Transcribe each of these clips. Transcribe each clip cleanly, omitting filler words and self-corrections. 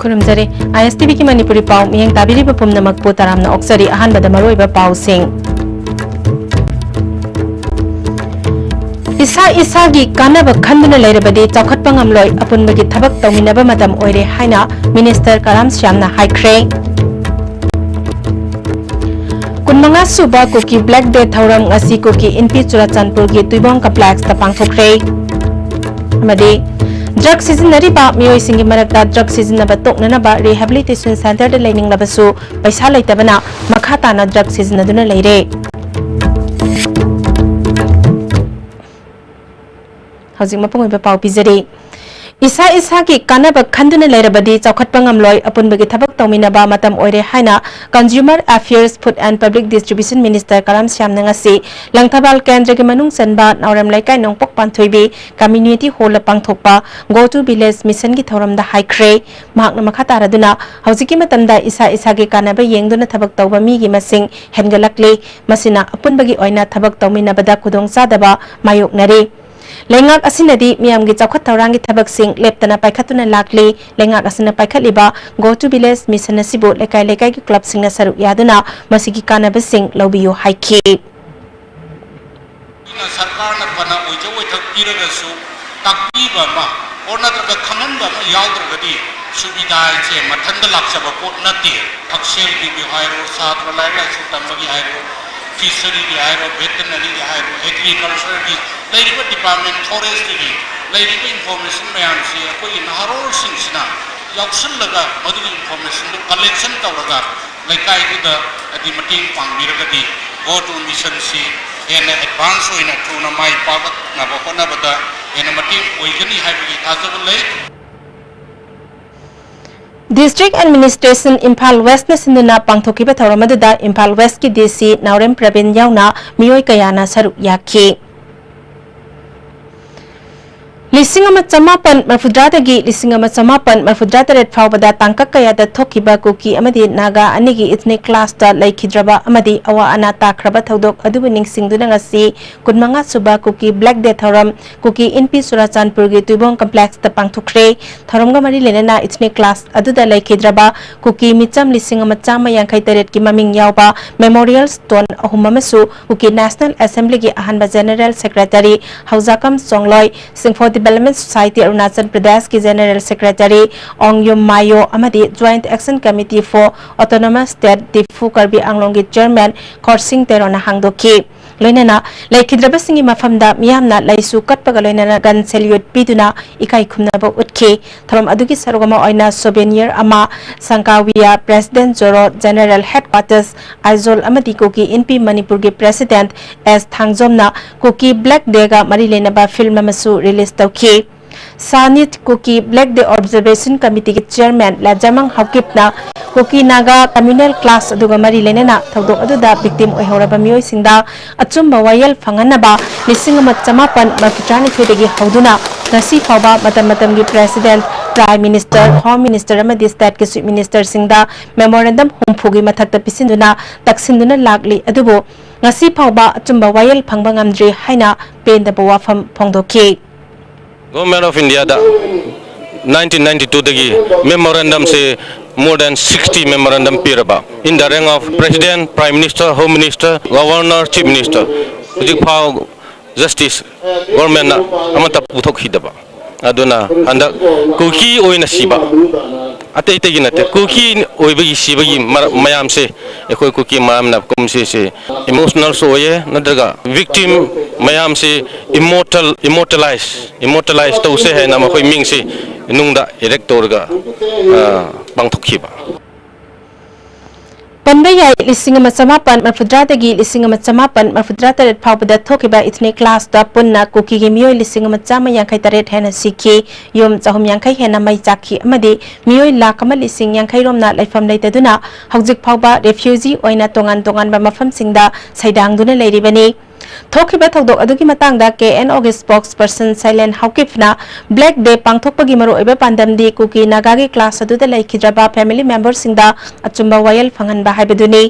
खुरुमजरे ISTV की मणिपुरी पाव मियंग ताबिरी बपुम नमक पुताराम न ऑक्सरी अहान बदमरोई पाव सिंह इसा की कानब खंदुना लेरबदी चौखटपा ngamloi अपुनबगी थबक तौमिनबा मतम ओइरे हाइना मिनिस्टर कराम श्यामना हाइख्रे कुनमंगा सुबा कुकी ब्लैक डे थौरम ngasi कुकी इनपी चुराचानपुर की तुइबोंग कम्प्लेक्स ता पांगथोख्रे अमदी ड्रग सिजनरीबा मियोइसिंगी मरकता ड्रग सिजनबा तोकननबा रिहेबिलिटेशन सेंटर दे लेनिंगलबसु पैसा लेतबना मखा ताना ड्रग सिजनदुना लेरे हौजिक मपुंग पाव पिजरी इसा की कानब खंदुना लेरबदी चौखटपा ngamloi अपुनबगी थबक तौमिनबा मतम ओइरे हाइना consumer affairs food and public distribution minister Karam श्यामना ngasi लंगथाबाल केंद्र के मनुंग सनबा नावरम लाइकाई नोंगपोक पांथोइबी कम्युनिटी हॉल पांगथोकपा गो टू विलेज मिशन की थौरमदा हाइख्रे महाकना मखा तारादुना हौजिकी मतमदा इसा की कानब येंगदुना थबक तौबा मीगी मसिंग हेनगलक्ले मसिना अपुनबगी ओइना थबक तौमिनबदा खुदोंग चादबा मायोकनरे लेंगाक असिनदी मियामगी चौखट थौरांगी थबकसिंग लेप्तना पाइखतुना लाक्ली लेंगाक असिना पाइखतलिबा गो टू विलेज मिशन असिबु लेकाई लेकाई की क्लब सिंगना सरुक यादुना मसिगी कानबसिंग लौबियो हाइखी सरकारना बना ओइजे ओइथक पिरगसु ताकपीबमा और नत्रगा खमनबमा यावद्रगदी सुविधा जे मथंद लाक्सबा पोट नते अक्सेल की बिहारो छात्र लाइला सुतमगी हाइरो फिशरी की हाइरो वेटनरी की हाइरो एग्रीकल्चर की लेरिबा डिपार्टमेंट फॉरेस्ट की लेरिबा इंफॉर्मेशन मयाम से कोई नहरोल सिंसना यावसलगा मधुगी इंफॉर्मेशन दो कलेक्शन तौरगा लेकाई द अदि मटिंग पांगबिरगदी गो टू मिशन से एन एडवांस होइना थुना माइ पाबत नबा होनबदा एन मटिंग ओइगनी हाइबगी थाजब लै डिस्ट्रिक्ट एडमिनिस्ट्रेशन इम्फाल वेस्ट न सिंदुना पांगथोकिबा थौरमदुदा इम्फाल वेस्ट की डीसी नावरेम प्रवीण यावना मियोय कयाना सरुक याखी लिसिंगमा चमापन मरफुद्रादगी लिसिंगमा चमापन मरफुद्रातरेट फावबदा तांकक कयादा थोकिबा कुकी अमदी नागा अनिगी इथनिक क्लास ता लैखिद्रबा अमदी अवा अना ताख्रबा थौदोक अदुबु निंगसिंगदुना ngasi कुनमंगा सुबा कुकी ब्लैक डे थौरम कुकी इनपी सुराचानपुर की तुइबोंग कम्प्लेक्स ता पांगथोख्रे थौरमगा मरी लेना इथनिक क्लास अदुदा लैखिद्रबा कुकी मिचम लिसिंगमा चामा यांखै तरेट की ममिंग यावबा मेमोरियल स्टोन अहुममसु कुकी नेशनल असेंबली की अहनबा जनरल सेक्रेटरी हौजाकम सोंगलोय सिंफो डेवलपमेंट सोसाइटी अरुणाचल प्रदेश की जनरल सेक्रेटरी ओंगयुम मायो अमदी joint action committee for autonomous state Diphu Karbi Anglong की चेयरमैन खरसिंग तेरोना हांगदोकी लोइनना लैखिद्रबसिंगी मफमदा मियामना लैसु कटपगा लोइनना गन सेल्यूट पिदुना इकाई खुमनाबा उतखे थरम अदुगी सरोगमा ओइना सोवेनियर अमा संकाविया प्रेसिडेंट जोरो जनरल हेडक्वार्टर्स आइजोल अमदी कोकी इनपी मणिपुर के प्रेसिडेंट एस थांगजोमना कोकी ब्लैक डेगा मरी लेनबा फिल्म अमसु रिलीज तौखी सानित Kuki black day observation committee के चेयरमैन लाजमंग हौकिपना कुकी नागा कम्युनल क्लास अदुगा मरी लेनेना थौदोक अदुदा विक्टिम ओइहौरबा मियोइसिंदा अचुम्बा वायल फंगनबा लिसिंगमा चमापन मरफुद्रानिथोइदगी हौदुना ngasi फावबा मतम की president prime minister home minister अमदी स्टेट के चीफ मिनिस्टर सिंदा मेमोरेंडम हुमफुगी मथक्ता पिसिंदुना तक्सिंदुना लागली अदुबो ngasi फावबा अचुम्बा वायल फंगबा ngamdri हाइना पेंदबा वाफम फोंदोखी Government of India da 1992 dagi memorandum se more than 60 memorandum piraba in the rank of president, prime minister, home minister, governor, chief minister. Hujik phao justice government na amata puthok hidaba aduna anda kuki oina siba atei tegi nate kuki oibagi sibagi mayam se ekoi kuki mayam na komse se emotional so ye nadraga victim mayam se immortalize to se hai na ma khoi ming se nungda elector ga bangthokhiba पंबई लिसिंगमा चमापन मरफुद्रादगी लिसिंगमा चमापन मरफुद्रातरेट फावबदा थोकिबा ethnic clash दा पुन्ना कुकी गे मियोय लिसिंगमा चामा यांखै तरेट हेना सिखि योम चाहुम यांखै हेना मै चाखि अमदि मियोय लाख अमा लिसिंग यांखै रोमना लाइफम लेतदुना हौजिक फावबा रेफ्यूजी ओइना तोंगान तोंगान बा मफम सिंगदा सैदांगदुना लेरिबनी थोखिबा थौदोक अदुगी मतंगदा KNO गे स्पोक्सपर्सन साइलेंट हाउकिफना ब्लैक डे पांगथोकपगी मरो एबे पांदमदी कुकी नागागी क्लास अदुदा लेखिद्रबा फैमिली मेंबर सिंगदा अचुंबा वायल फंगनबा हाइबदुनी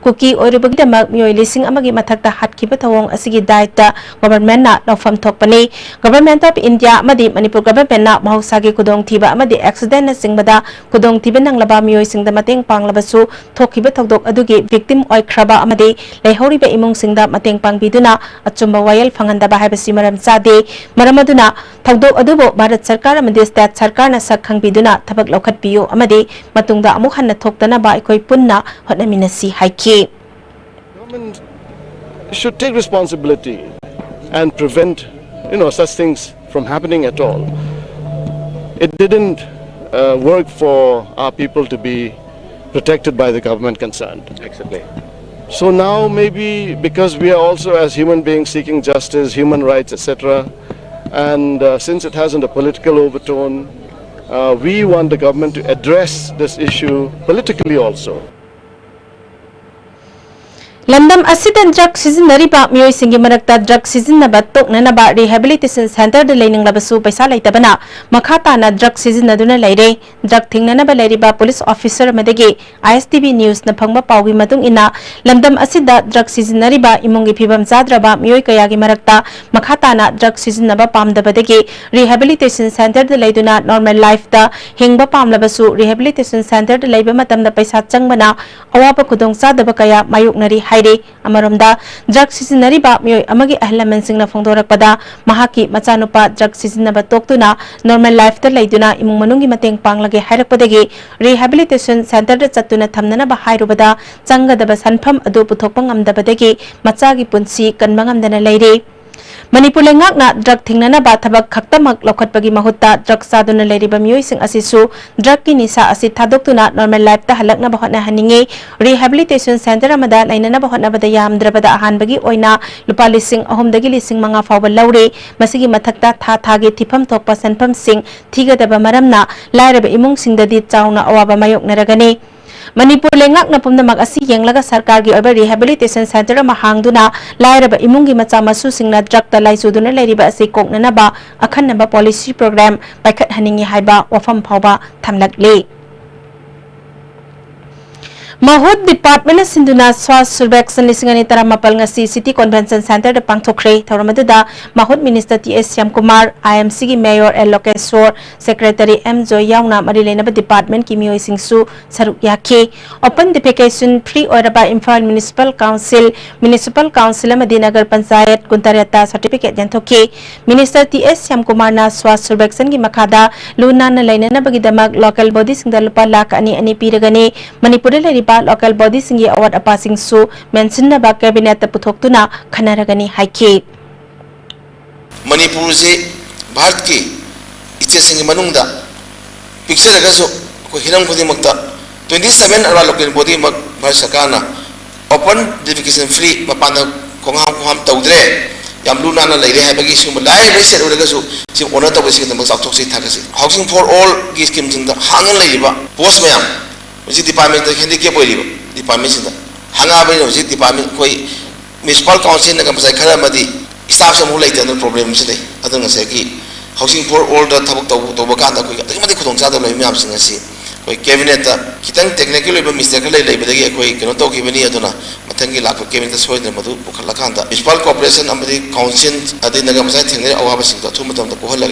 कुकी ओइरुबगीदमक मियोय लिसिंग अमगी मथक्ता हटखिबा थवोंग असिगी दायित्व गवर्नमेंट ना लौफम थोकपनी गवर्नमेंट ऑफ इंडिया अमदी मणिपुर गवर्नमेंट ना महौसागी खुदोंगथीबा अमदी एक्सीडेंट ना सिंगबदा खुदोंगथीबा नंगलबा मियोय सिंगदा मतेंग पांगलबसु थोखिबा थौदोक अदुगी विक्टिम ओइख्रबा अमदी लेहौरिबा इमुंग सिंगदा मतेंग पांगबिदुना अचुंबा वायल फंगनदबा हाइबसि मरम चादे मरम अदुना थौदोक अदुबो भारत सरकार अमदी स्टेट सरकार ना सक खंगबिदुना थबक लौखटपियो अमदी मतुंगदा अमुक हन्ना थोक्तनबा अखोय पुन्ना होटनामिनसी हाइकी Government should take responsibility and prevent, such things from happening at all. It didn't work for our people to be protected by the government concerned. Exactly. So now maybe because we are also as human beings seeking justice, human rights, etc. And since it hasn't a political overtone, we want the government to address this issue politically also. लंदम असिद drug सिजनरीबा मियोय सिंगी मरक्ता drug सिजनबा तोकननबा rehabilitation centre दे लेनिंगलबसु पैसा लैतबना मखा ताना ड्रग सिजनदुना लैरे ड्रग थिंगननबा लैरिबा पुलिस ऑफिसर मदेगे ISTV न्यूज न फंगबा पाउगी मतुंग इना लंदम असिद ड्रग सिजनरीबा इमुंगी फिबम जाद्रबा मियोय कयागी मरक्ता मखा ताना ड्रग सिजनबा पामदबदेगे रिहेबिलिटेशन सेंटर दे लैदुना नॉर्मल लाइफ दा हिंगबा पामलबसु रिहेबिलिटेशन सेंटर दे लैबा मतमदा पैसा चंगबना अवाबा खुदोंग चादबा कया मायुकनरी हाइरे अमरमदा ड्रग सिजनरीबा मियोय अमगी अहलमन सिंगना फोंदोरकपदा महाकी मचानुपा ड्रग सिजनबा तोक्तुना नॉर्मल लाइफ दा लैदुना इमुंग मनुंगी मतेंग पांगलगे हाइरकपदगे रिहेबिलिटेशन सेंटर दा चत्तुना थमननबा हाइरुबदा चंगदबा सनफम अदु पुथोकपा ngamdabadagi machaगी पुंसी कनबा ngamdana लैरे मणिपुर लेंगाकना ड्रग थिंगननबा थबक खक्तमक लौखटपगी महुत्ता ड्रग सादुना लैरिबा मियोयसिंग असिसु ड्रग की निसा असि थादोक्तुना नॉर्मल लाइफ ता हलकनबा होटनाहनिंगे रिहेबिलिटेशन सेंटर अमदा लैननबा होटनबदा यामद्रबदा अहानबगी ओइना लुपा लिसिंग अहुमदगी लिसिंग मंगा फावबा लौरे मसिगी मथक्ता था थागे थिफम थोकपा सनफम सिंग थिगदबा मरमना लाइरबा इमुंग सिंगददी चाउना अवाबा मायोकनरगने मणिपुर लेंगाकना पुमनमक असि येंगलगा सरकार की ओइबा रिहेबिलिटेशन सेंटर अमा हांगदुना लाइरबा इमुंगी मचा मसु सिंगना ड्रग ता लाइसुदुना लैरिबा असि कोकननबा अखन्नबा पॉलिसी प्रोग्राम पाइखत हनिंगी हाइबा वफम फावबा थमलकले Mahut Department Sinduna Swas Survection Lisingani Taramapal ngasi City Convention Center de Pangthokre Thauramada Mahut Minister T.S. Syamkumar IMC gi Mayor L. Lokeshwar Secretary M. Joy Yauna Marilenaba Department ki Mioy Singsu Saruk Yakhe Open Defecation Free Oiraba Imphal Municipal Council Amadi Nagar Panchayat Kuntareta Certificate Janthoke Minister T.S. Syamkumar na Swas Survection gi Makhada Luna na Lainana Bagidamak local bodies singda lupa lakh ani piragani Manipur local bodies singi award apasing su mention na ba cabinet puthoktu na khanaragani haike Manipur से भारत की इच्छे Singh मनुंगदा picture अगसो को Hiram खुदी मक्ता 27 अरवा local body मक भारत सरकार ना open defecation free मपान कोंगाम तौद्रे याम लुना ना लैरे हाबगी सुम लाइ रेसेट उरगसो सि ओनर तबसि नमक चाकथोक सि थाकसि हाउसिंग फॉर ऑल की स्कीम सिंग दा हांगन लैबा पोस्ट मयाम उसी डिपार्टमेंट हैंडीकेप डिपार्टमेंट हांगाबी हूँ डिपार्टमेंट कोई म्यूनिसिपल काउंसिल नगमसाई खरा स्टाफ से लेते प्रॉब्लम से हाउसिंग फॉर ऑल तब कान अभी खुदचाद मैम कोई कैबिनेट खितंग टेक्निकल मिस्टेक लेबदी कौन तौखीबनी मथंगी लाख कैबिनेट सोदना मधु पुखलकान म्यूनिसिपल कॉर्पोरेशन काउंसिल नगमसाई थे अवाब कोहल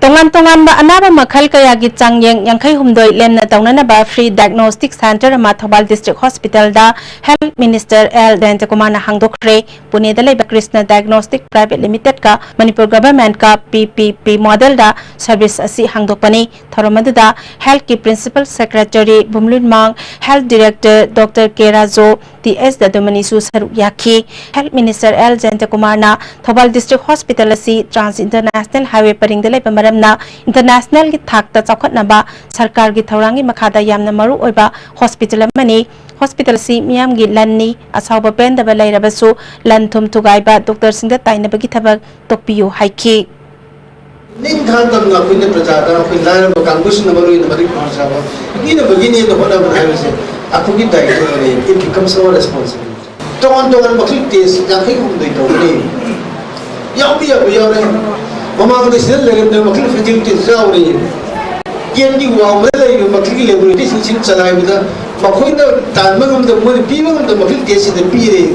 तोंगान बा अनाबा मखल कया गी चांगयेंग यांखै हुमदोय लेमना तौननबा फ्री डायग्नोस्टिक सेंटर अमा थौबाल डिस्ट्रिक्ट हॉस्पिटल दा हेल्थ मिनिस्टर एल देंतकुमार ना हांगदोखरे पुणे दा लेबा कृष्ण डायग्नोस्टिक प्राइवेट लिमिटेड का मणिपुर गवर्नमेंट का PPP मॉडल दा सर्विस असि हांगदोकपनी थौरमदुदा हेल्थ की प्रिंसिपल सेक्रेटरी बुमलुन मांग हेल्थ डायरेक्टर डॉक्टर केराजो TS ददमनीसु सरुक याखी हेल्थ मिनिस्टर एल देंतकुमार ना थौबाल डिस्ट्रिक्ट हॉस्पिटल असि ट्रांस इंटरनेशनल हाईवे परिंग दा लेबा मरमना इंटरनेशनल की थाकता चौखटनबा सरकार की थौरांगी मखादा यामना मरु ओइबा हॉस्पिटल मनी हॉस्पिटल सी मियाम गी लन्नी असाउबा पेंदबा लैरबसु लन थुम थुगाइबा डॉक्टर सिंह दा ताइनबगी थबक तोपियो हाइकी ning khan tam na kuin praja da kuin la ba kangus na baru in bari praja ba ni na begini to hoda ba hai se aku ki dai to ne it becomes our responsibility tokan makhluk tes yang kai hum dai to ni yau bi yau re mama ko sil le ne makhluk facility zau ni yen di wa ma le makhluk laboratory sin chalai bi da makhoi da tan ma ngam da mo bi ma ngam da makhluk tes da bi re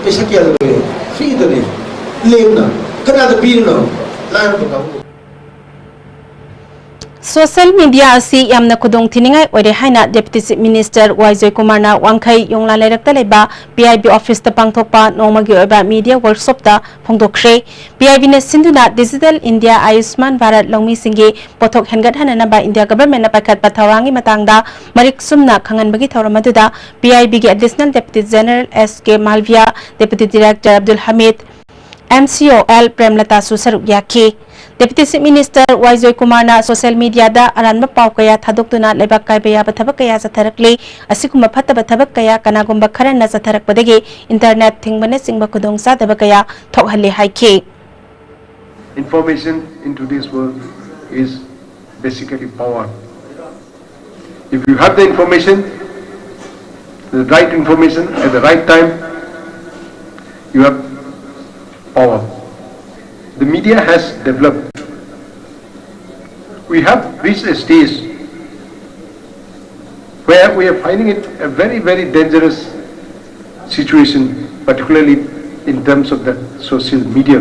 pesa kya le free da ne le na kana da bi no la ba Social media asi yamna kudong thiningai ore haina Deputy Chief Minister Waijoy Kumar na wangkhai yongla lairakta leba PIB office ta pangthokpa nongmagi oba media workshop ta phongdokre PIB na sinduna Digital India Ayushman Bharat longmi singi pothok hengat hanana ba India government na pakhat pathawangi matangda marik sumna khangan bagi thawramaduda PIB ge Additional Deputy General SK Malvia Deputy Director Abdul Hamid MCOL Premlata Susaruk Yaki Deputy Chief Minister Waijoy Kumar na social media da aranba pau kaya thadokduna lebak kaibaya bathabak kaya satharakli asikuma phataba thabak kaya kanagumba kharan na satharak padagi internet thingbane singba kudong sa daba kaya thokhalli haiki Information in today's world is basically power. If you have the information at the right time, you have power. The media has developed. We have reached a stage where we are finding it a very, very dangerous situation, particularly in terms of the social media.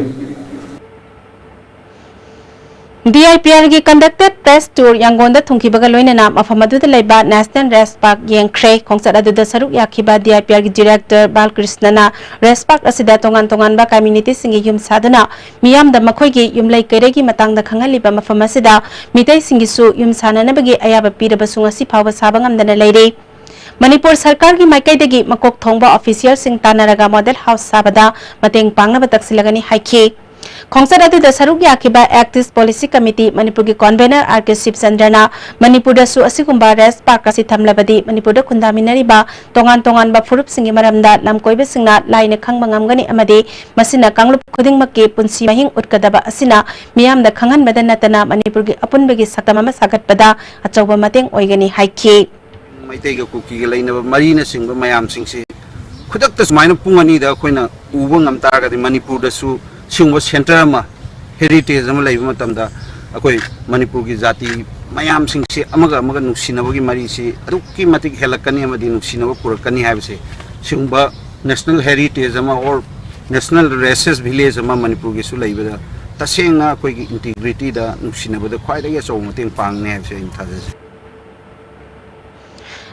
DIPR gi conducted press tour Yangonda thungkibaga loinana mafamadu laiba National Rest Park yengkhre khongsat aduda saruk yakhiba DIPR gi director Balkrishna na Rest Park asida tongan ba community singi yum sadana miyam da makhoi gi yumlai kairegi matangda khangaliba mafam asida mitai singi su yum sanana bagi ayaba piraba sunga si phawa sabangam dana leire Manipur Sarkar gi maikai makok thongba official sing tanaraga model house sabada mateng pangna bataksilagani haiki Khongsat aduda saruk yakiba Activist Policy Committee Manipur gi convener RK Sipsandrana Manipur da su asigumba Rest Park asi thamlabadi Manipur da kundaminari ba tongan ba furup singi maramda lamkoibe singna laina khangba ngamgani amadi masina kanglup khudingmakki punsi mahing utkadaba asina miyam da khangan badan natana Manipur gi apunbegi saktamama sagatpada achauba mateng oigani haiki Maitai ga kuki ga laina marina singba mayam singsi khudak ta sumaina pungani da khoina uba ngamta ga Manipur da su Singwa center ma heritage ama laiba matamda akoi Manipur gi jati mayam singsi amaga nuksinabagi mari si adukki matik helakani amadi nuksinaba purakani haibse singba national heritage ama or national races village ama Manipur gi su laiba da tasenga akoi gi integrity da nuksinaba da khwai da chaw mateng pangne haibse inthaje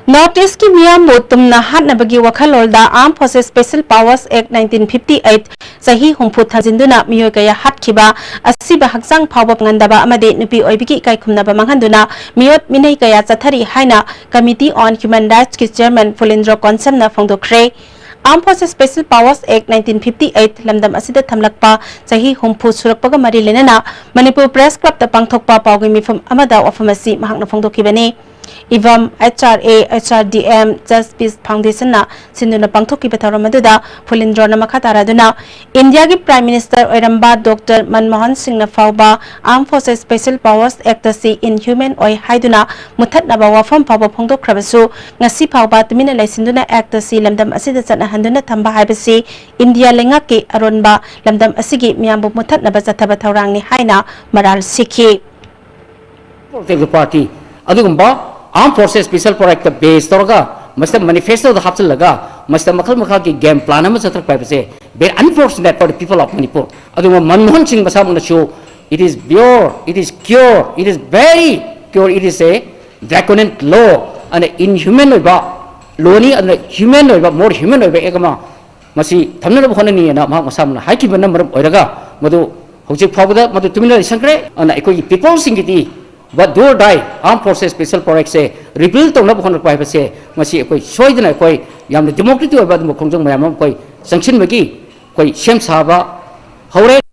North East ki miyam tumna hatnabagi wakhalolda Armed Forces Special Powers Act 1958 sahi humpu thajinduna miyoy kaya hatkhiba asiba haksang phawba ngandaba amade nupi oibiki kai khumnaba manghanduna miyot minai kaya chathari haina Committee on Human Rights ki Chairman Fulendra Konsam na phongdokre Armed Forces Special Powers Act 1958 lamdam asida thamlakpa sahi humpu surakpaga mari lenana Manipur Press Club ta pangthokpa pawgi mifum amada wafamasi mahakna phongdokibani Ivam HRA HRDM Justice Foundation na sinduna pangthoki betharamadu Fulindra na makataraduna India gi Prime Minister Oiramba Dr. Manmohan Singh na fawba Armed Forces Special Powers Act si inhuman oi haiduna muthat na wafam fawba phongdokrabasu ngasi fawba tumina laisinduna Act si lamdam asida chana handuna thamba haibasi India lengaki aronba lamdam asigi miyambu muthat na bajathaba thaurangni haina maral sikhi the party adugumba Armed Forces Special Project base torga must manifesto the hapsel laga must makal ki game plan ama satrak pai se very unfortunate for the people of Manipur aduma Manmohan Singh basam na show it is pure it is cure it is very pure it is a draconian law and inhuman ba loni and human ba more human ba egama masi thamna ba khonani na ma masam na haiki ban maram oiraga madu hojik phawda madu tumina sankre and ekoi people singiti but do or die Armed Forces Special Project say rebuild tong na bkhon pa ba se masi koi soidna koi yam democratic ba dum khongjong mayam koi sanction bagi koi sem saba hore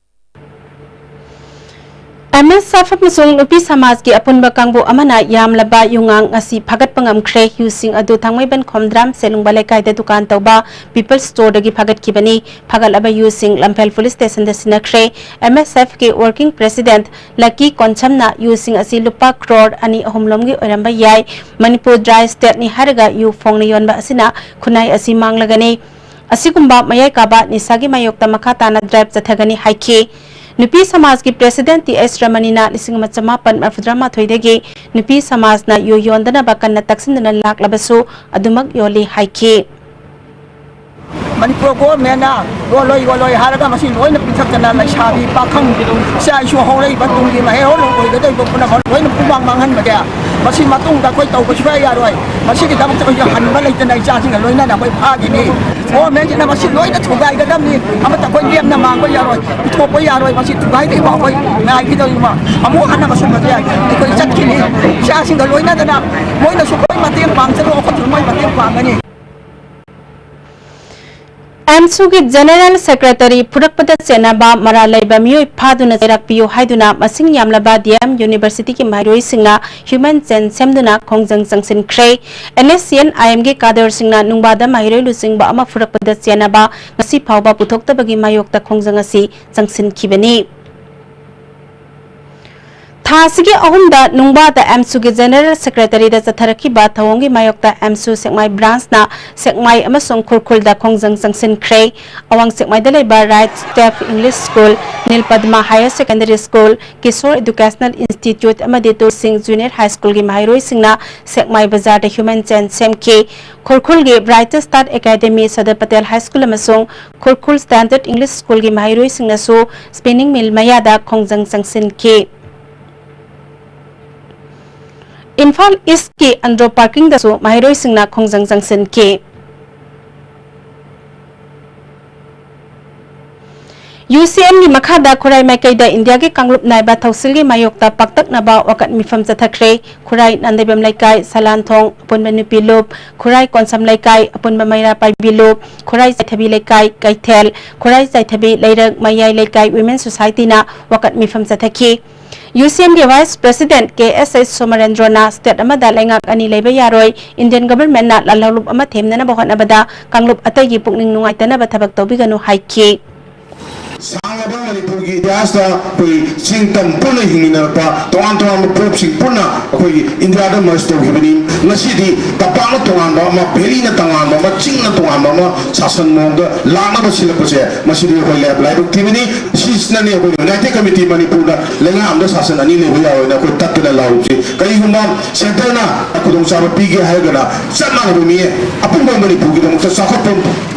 MSF masung nupi samaj ki apunba kangbu amana yamlaba yungang ngasi phagat pangam khre using adu thangmai ban khomdram selung balai kaida dukan tawba people store dagi phagat kibani phagal aba using Lampel police station da sinakre MSF ke working president Lucky Konchamna using asi lupa crore ani ahumlomgi oramba yai Manipur dry state ni haraga yu phongna yonba asina khunai asi manglagani asigumba mayai kaba nisagi mayokta makha tana drive chathagani haiki Nupi Samaj ki President T.S. Ramanina lising machamapan marfudrama thoidagi Nupi Samaj na yoyondana bakan na taksindana laklabasu adumak yoli haiki Manipur government na goloi haraga masi loina pinchakna lai shabi pakhang sai shu holai batung gi mahe holo koi gadai ko puna loina pumang manghan badia masi matung da koi tau ko chwa ya roi masi ki dam choi han ba lai tanai cha sing loina na koi pha gi ni government na masi loina thugai ga dam ni amata koi lem na mang ko ya roi tho ko ya roi masi thugai dei ba koi ngai ki doi ma amu han na ma sum ba ya koi chat ki ni cha sing loina da na loina su koi mateng pang cha ro ko thumai mateng pang ga ni AMSU General Secretary Purakpada Senaba Maralaiba Miyoi Phaduna Serakpiyo Haiduna Masing Yamlaba DM University ki Mairoi Singna Human Zen Semduna Kongjang Sangsin Kray NSCN IMG Kader Singna Nungbada Mairoi Lusingba Ama Purakpada Senaba Ngasi Phawba Puthokta Bagi Mayokta Kongjang Asi Sangsin Kibani Thasigi ahumda nungbada AMSU ki General Secretary da Zatharaki ba thawongi mayokta AMSU Sekmai branch na Sekmai amasong Kurkul da Kongjang Sangsin Kray awang Sekmai da laiba Right Step English School Nil Padma Higher Secondary School Kishore Educational Institute amadi to Singh Junior High School ki mairoi singna Sekmai Bazar da Human Chen Semke Kurkul ki Bright Start Academy Sadar Patel High School amasong Kurkul Standard English School ki mairoi singna so Spinning Mill Mayada Kongjang Sangsin ke Infal East ki Andro Parking dasu Mahiroi Singna Kongjang Sangsin ke UCM ni Makhada Kurai Maikaida India ke Kanglup Naiba Thausilgi Mayokta Paktak Naba Wakat Mifam Zathakre Kurai Nandebam Laikai Salanthong Apun Manupi Loop Kurai Konsam Laikai Apun Mamayra Paibi Loop Kurai Zaithabi Laikai Kaithel Kurai Zaithabi Lairag Mayai Laikai Women Society na Wakat Mifam Zathaki UCM के vice president के S सोमरेंद्र ना state अमदा लेंगाक अनि लेबे यारोय Indian government ना लालुप अमा थेमना बहनबदा कांगलुप अतैगी पुकनिंग नुंगाइतना बथबक तौबिगनु हाइकी सांगबा मणिपुर की इतिहास कोई सिंगतम पुनः हिंगिनरपा तोंगान तोंगान प्रोप सिंग पुनः कोई इंडिया द मस्ट तौगिबनी ngasidi tapang tongan ba ma beli na tangan ba ching na tongan ba ma sasan mong da lana ba sila pase masidi ko lab lai activity sisna ne ko united committee manipur da lenga amda sasan ani le ya na ko tat na lau ji kai humba center na ko dong sa ba pige ha ga na sama na mi apun ba manipur ki dong sa sakot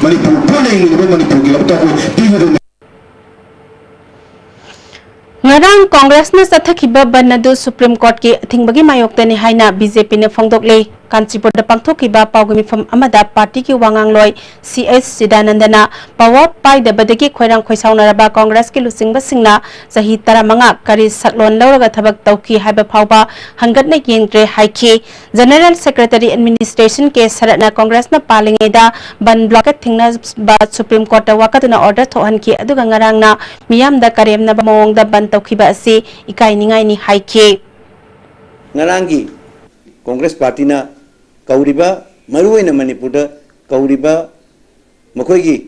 manipur puning ni manipur ki labta ko pige Ngarang Congress na Sathakiba Banadu Supreme Court ki Thingbagi Mayokta ni Haina BJP ne Phongdoklei Kanchipur da Pangthokiba Pawgami Pham Amada Party ki Wangang Loi CS Sidanandana Power Pai da Badagi Khoirang Khoisaunaraba Congress ki Lusingba Singna Sahi Taramanga Kari Saklon Lauraga Thabak Tauki Haiba Phawba Hangat na Yengre Haiki General Secretary Administration ke Saratna Congress na Palingeda Ban Block Thingna ba Supreme Court da Wakatuna order thohan ki aduga ngarang na miyam da karem na bamong da ban taukiba asi ikai ningai ni haike ngarangi Congress Party na kauriba maruina Manipur da kauriba makoigi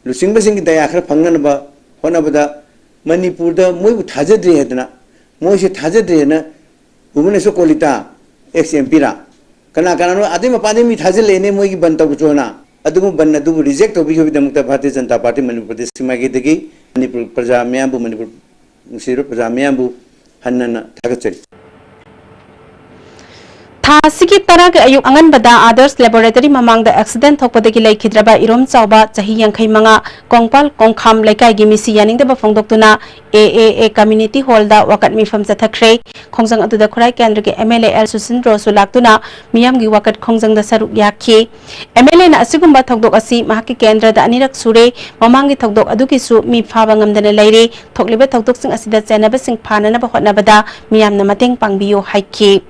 lusingba sing daya khar phangna ba hona bada Manipur da moi thajadre hedna moi se thajadre na umune so kolita ex MP ra kana kana no adima padimi thajale ne moi gi banta buchona adugu banna du reject obi hobi damukta Bharatiya Janata Party Manipur Pradesh simagi degi Manipur praja meyambu Manipur siru praja meyambu hannana thagachari Thasigi Tarag Ayuk Angan Bada Others Laboratory Mamang the accident Hokpadagi Lake Hidraba Irom Chauba Chahi Yankai Manga Kongpal Kongkham Laikai Gimisi Yaning the Bafongdoktuna AAA Community Hall da Wakat Mifam Zathakre Kongjang Atu the Kurai Kendra ke MLA El Susin Rosu Laktuna Miyam gi Wakat Kongjang the Saruk Yaki MLA na Asigumba Thokdok Asi Mahaki Kendra da Anirak Sure Mamangi Thokdok Aduki Su Mi Phabangam Dana Lairi Thokliba Thokdok Sing Asida Zenaba Sing Phana na Bahotna Bada Miyam na Mateng Pangbiyo Haiki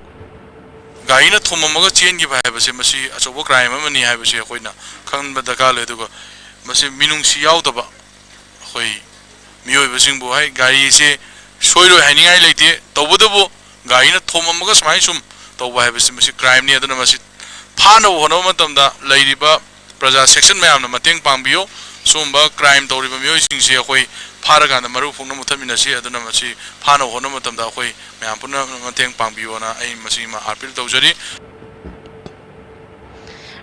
गाइना थोममगा chain की भाइबसे मसी अचोबो crime अमनी हाइबसे अखोइना खनबा दरकार ले दुगो मसी मिनुंगसी यावदबा अखोइ मियोइबसिंबो high गाड़ी से सोइरो हाइनिङाइ लेते तबदबो गाइना थोममगा समाइ सुम तब हाइबसे मसी क्राइम नि अदना मसी फानो होनो मतमदा लैरिबा प्रजा सेक्शन मयामना मतेंग पांबियो सुमबा क्राइम तौरिबा मियोइसिंगसे अखोइ फारगाना मरु फुंगना मुथमिनासी अदना मसी फानो होनो मतमदा अखोइ मयाम पुना मतेंग पांबियोना ai masi ma appeal tawjari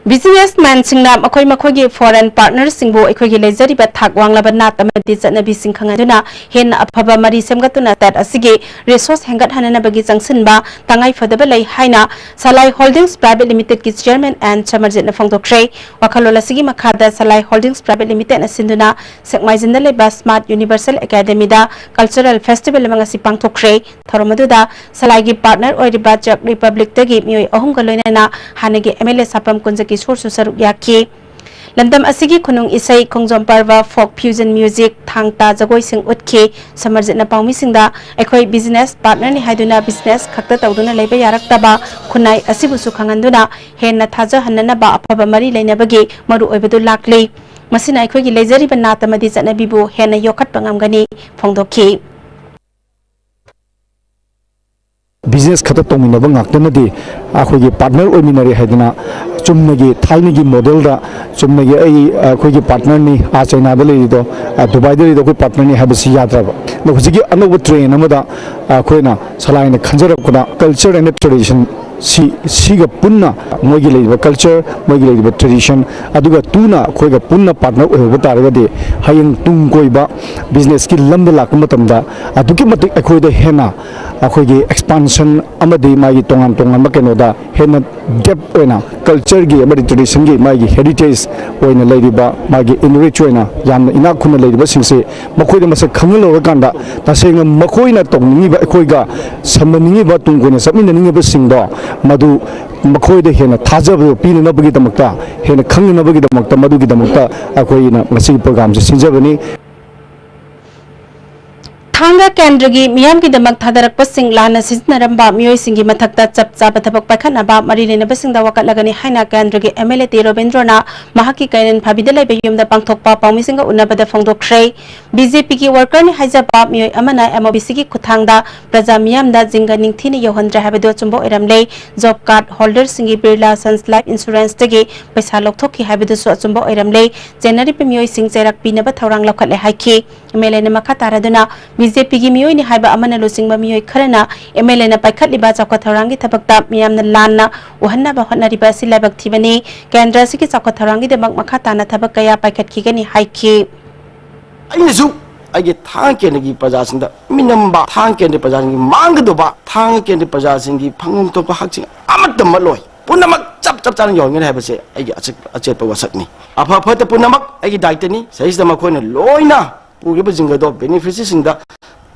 businessman singna makoi makoi gi foreign partners singbo ekoi gi lejari ba thak wanglaba nat amadi chanabi singkhangana hen aphaba mari semgatuna tat asigi resource hengat hanana bagi jangsin ba tangai fadaba lai haina salai holdings private limited ki chairman and chamarjet na phongdokre wakhalola sigi makhada salai holdings private limited na sinduna sekmaijinda leba smart universal academy da cultural festival mangasi pangthokre thoromaduda salai gi partner oiriba jak republic tagi mioi ahum galoina hanagi mla sapam kunjaki source saruk yaki Landam asigi khunung isai khongjom parwa folk fusion music thangta jagoi sing utki samarjit na pawmi singda ekhoi business partner ni haiduna business khakta tawduna leiba yaraktaba khunai asibu su khanganduna henna thaja hanna ba afaba mari leinabagi maru oibadu lakli masina ekhoi gi lejari ba natamadi chanabibu henna yokhat pangamgani phongdokhi business khata tongminaba ngaktanadi akhoi partner oiminari haidina chumnagi thainagi model da chumnagi akhoi partner ni a China da leido Dubai da leido akhoi partner ni habisi yadraba no hujigi anobu train amada akhoi salai na khanjarap kuna culture and tradition siga punna mogi leiba culture mogi leiba tradition aduga tuna khoiga punna partner oiba taragadi hayeng tung koiba business ki lamda lakma tamda aduki matik akhoi da hena akhoi expansion amadi magi tongan tongan makeno da hena depth oina culture gi amadi tradition gi magi heritage oina leiba magi enrich oina yamna ina khuna leiba singse makoi da masak khanglo rakanda tasenga makoi na tongni ba akhoi ga samani ba tungkone samina ningi ba singdo madu makoi da hena thajab pin na bagi damakta hena khang na bagi damakta madu gi damakta akoi na ngasi program se sinjabani Thanga Kendragi Miyam ki damak thadarak pasing lana siznaramba mioi singi mathakta chap chapa thabak pakhanaba mari lena basingda wakatlagani haina Kendragi MLA T Robindrana mahaki kainen phabidalai beyumda pangthokpa pawmisinga unabada phongdokhrei BJP ki worker ni haijaba mioi amana MOBC ki kuthangda praja miyamda jinga ningthini yohandra habado chumbo eramlei job card holder singi Birla Sons Life Insurance tagi paisa lokthokki habado so chumbo eramlei January pe mioi sing cherak pinaba thorang lokhatle haiki MLA na makha taraduna BJP gi mioi ni haiba amana losingba mioi kharana MLA na paikhat liba chakwa thorangi thabakta miyamna lanna uhanna ba hotnari ba silabak thibani kendra siki chakwa thorangi demak makha tana thabak kaya paikhat khigani haiki ainasu age thang kengi pajasinda minamba thang kengi pajasingi mangdoba thang kengi pajasingi phangum to hakching amatam maloi punamak chap chap chan yong ngai habase age achet pa wasakni apha phata punamak age daitani saisda makhona loina pugiba jingado beneficiary singda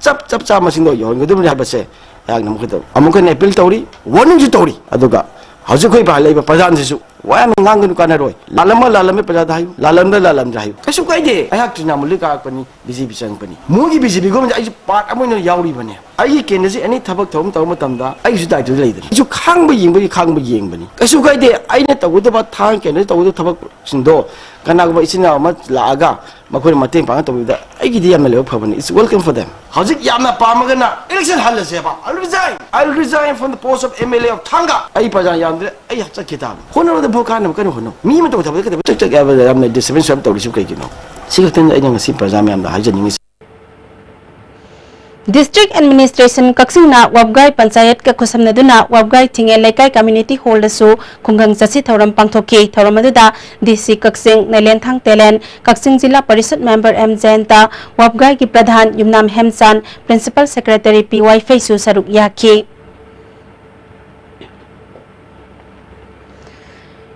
chap chap cha masingdo yong ngai habase yak nam khado amukan appeal tawri warning ju tawri aduga hauji khoi ba leiba pajan sisu wayam ngangun kana roi lalama pajada hayu lalam hayu kasu kaide ayak tina mulika pani BJP sang pani mugi BJP go ai part amoino yauri bani ai kenasi ani thabak thom taw matamda ai su dai tu leidir ju khangba yeng bani kasu kaide aina tawuda ba thang kenasi tawuda thabak sindo kana go isina ma laaga makoi mateng pang tawuda ai gi diam le phabani it's welcome for them hajik yamna pamagana election halase ba I'll resign from the post of MLA of Thanga ai pajan yamde ai hacha kitab hono bukan bukan hono mi ma to thabak cek cek yamna discipline sam tawri su kai kino sigatan ai nang si pajam yamda hajani District Administration Kaksingna Wabgai Panchayat ka khusamnaduna Wabgai Thinge Laikai Community Hall su khunggang chasi thoram pangthoki thoramaduda DC Kaksing Nalenthang Telen Kaksing Jilla Parishad Member M Jainta Wabgai ki Pradhan Yumnam Hemchan Principal Secretary PY Feisu saruk yaki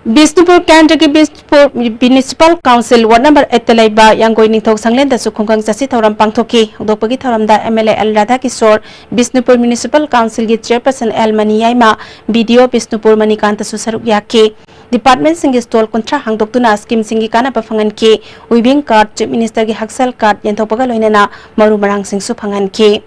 Bisnupur Kendragi Bisnupur Municipal Council Ward Number 8 Talaiba Yangoi Ningthok Sanglen da su khunggang chasi thoram pangthoki dopagi thoramda MLA L Radha Kishore Bisnupur Municipal Council gi Chairperson L Maniyaima BDO Bisnupur Manikanta su saruk yaki Department singi stall kontra hangdoktuna scheme singi kana pafangan ki Uibing card Chief Minister gi Haksal card yenthopaga loinana maru marang sing su phangan ki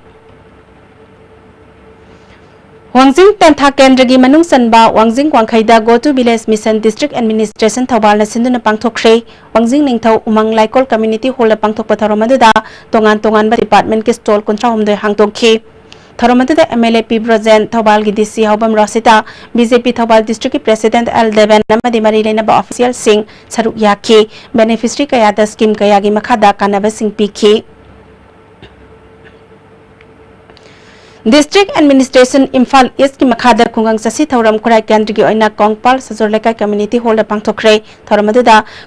Wangjing Tantha Kendragi Manung Sanba Wangjing Wangkhaida Go to Village Mission District Administration Thawal na sinduna pangthokhrei Wangjing Ningthau Umang Laikol Community Hall pangthokpa thoromaduda tongan ba department ke stall kontra homdoi hangtokhi thoromaduda MLA P Brojen Thawal gi DC Haubam Rosita BJP Thawal District President L Deven namadi mari lena ba official sing saruk yaki beneficiary kaya da scheme kaya gi makhada kanaba sing pikhi District Administration Imphal East ki makhada khungang sasi thoram khurai kendra gi oina Kongpal Sajor Lekai Community Hall da pangthokre thoramadu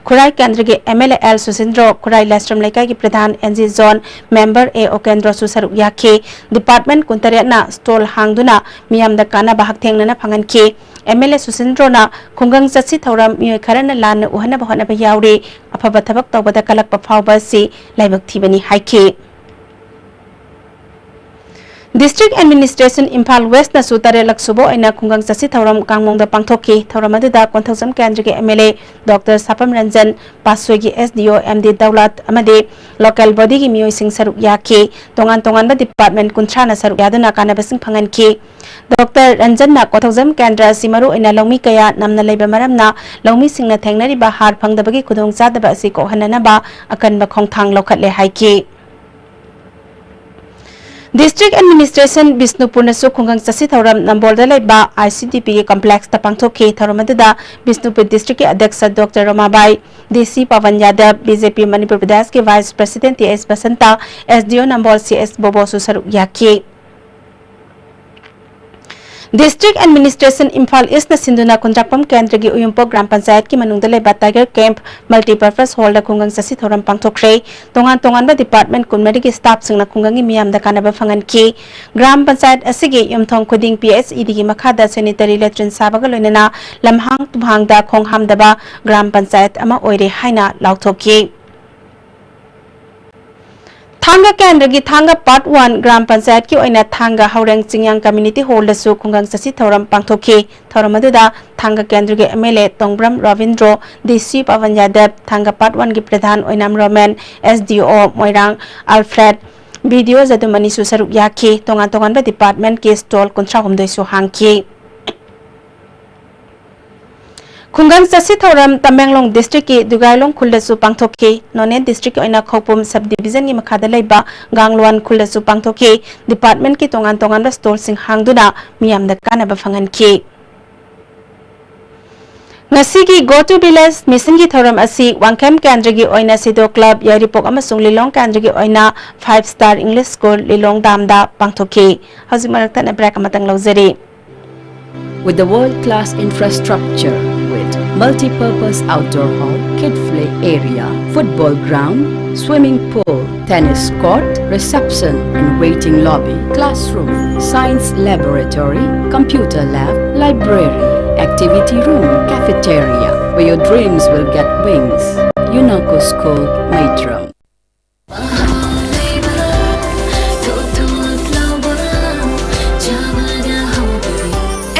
khurai kendra gi MLA L Susindro khurai Lestram Lekai gi Pradhan NG Zone Member A Okendro Susar Yakhe Department Kuntare na stall hangduna miyam da kana bahak thengna na phangan ki MLA Susindro na khungang sasi thoram mi kharana lan uhana bahana ba yauri afaba thabak tawbada kalak pa phawba si laibak thibani haike District Administration Imphal West na sutare laksubo aina khungang sasi thoram kangmong da pangthoki thoram aduda konthokjam kendra ge MLA Dr Sapam Ranjan Pasoi gi SDO MD Daulat amade local body gi mioi sing saruk yakhe tongan ba department kunthra na saruk yaduna kana basing phangan ki Dr Ranjan na konthokjam kendra simaru aina longmi kaya namna leiba maram na longmi singna thengnari ba har phangdabagi khudong chadaba asi ko hanana ba akan ba khongthang lokhatle haiki District Administration Bisnupur na khungang sasi thoram nambol da laiba ICDP ke complex ta pangthoki thoramadada Bisnupur District ke Adyaksha Dr Ramabai DC Pawan Yadav BJP Manipur Pradesh ke Vice President TS Basanta SDO nambol CS Bobo Susar Yakhe District Administration Imphal East na sinduna kunjakpam kendra gi uyumpo Gram Panchayat ki manungda leba Tiger Camp Multipurpose Hall da khungang sasi thoram pangthokre tongan ba department kunmari gi staff singna khungang gi miyam da kana ba phangan ki Gram Panchayat asigi yumthong khuding PSED gi makhada sanitary latrine sabaga loinana lamhang tumhang da khongham da ba Gram Panchayat ama oire haina lauthoki Thanga kendra gi Thanga Part 1 Gram Panchayat ki oina Thanga Haureng Chingyang Community Hall da su khungang sasi thoram pangthoki thoram aduda Thanga kendra gi MLA Tongbram Ravindro DC Pawan Yadav Thanga Part 1 gi Pradhan oinam Roman SDO Moirang Alfred video zadumani su saruk yakhe tongan ba department ke stall kunthra humdoi su hangki Khungang sasi thoram Tamenglong District ki Dugailong khuldasu pangthoki None District oina Khopum Subdivision gi makhada laiba Gangluan khuldasu pangthoki department ki tongan ba stall sing hangduna miyam da kana ba phangan ki Ngasigi Go to Village Mission gi thoram asi Wangkhem kendra gi oina Sido Club Yaripok amasung Lilong kendra gi oina 5 Star English School Lilong Damda pangthoki Hausi marakta na break amatang lauzeri With the world-class infrastructure with multi-purpose outdoor hall, kid play area, football ground, swimming pool, tennis court, reception and waiting lobby, classroom, science laboratory, computer lab, library, activity room, cafeteria, where your dreams will get wings. UNACO School, Maitram.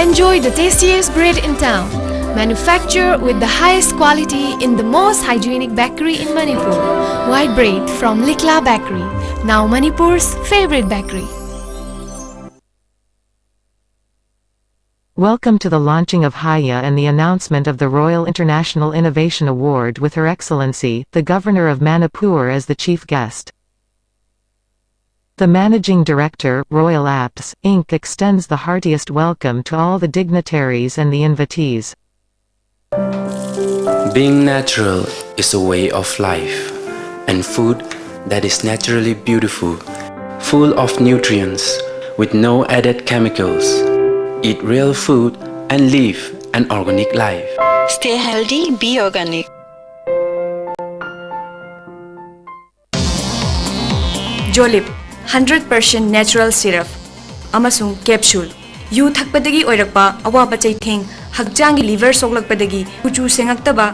Enjoy the tastiest bread in town, manufactured with the highest quality in the most hygienic bakery in Manipur. White bread from Likla Bakery, now Manipur's favorite bakery. Welcome to the launching of Haya and the announcement of the Royal International Innovation Award with Her Excellency, the Governor of Manipur as the chief guest. The Managing Director, Royal Apps, Inc. extends the heartiest welcome to all the dignitaries and the invitees. Being natural is a way of life, and food that is naturally beautiful, full of nutrients, with no added chemicals. Eat real food and live an organic life. Stay healthy, be organic. Jolip 100% natural syrup amasung capsule yu thakpadagi oirakpa awaba chaitheng hakjangi liver soklakpadagi kuchu sengaktaba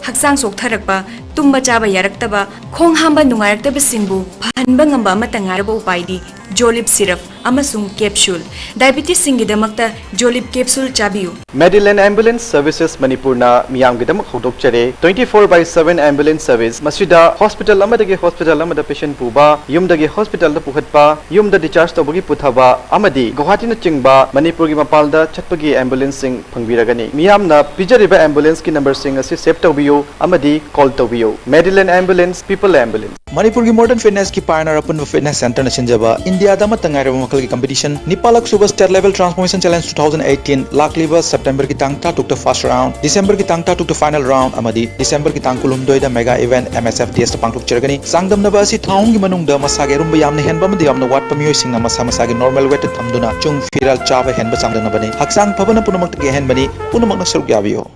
haksang soktharakpa tumba chaba yaraktaba khong hamba nungairakta singbu phanba ngamba amata ngaraba upaidi Jolip syrup amasung capsule diabetes singidamakta Jolip capsule chabiu Medillion Ambulance Services Manipur na miyam gidamak hodokchare 24/7 ambulance service masida hospital amadagi hospital amada patient puba yumdagi hospital da pukhatpa yumda discharge tobagi puthaba amadi Guwahati na chingba Manipur gi mapalda chatpagi ambulance sing phangbiragani miyam na pijariba ambulance ki number sing asi save tobiyo amadi call tobiyo Mayo, Medillion Ambulance, People Ambulance. Manipur की modern fitness की pioneer अपन fitness center न सिंजबा India दा मत तंगारे मकल की competition निपालक सुबह state level transformation challenge 2018 लाखलीबा September की तांगता टुक first round December की तांगता टुक final round अमदी December की तांग कुलुम दोइदा mega event MSFTS ता पांगटुक चरगनी सांगदम नबा असि थाउंग की मनुंग दा मसागे रुम यामने हेनबा मदि यामने वाट पमियोय सिंग मसा मसागे normal weight थमदुना चुंग फिरल चाबा हेनबा सांगदम नबने हक्सांग फबन पुनमक के हेनबनी पुनमक न सरुक याबियो.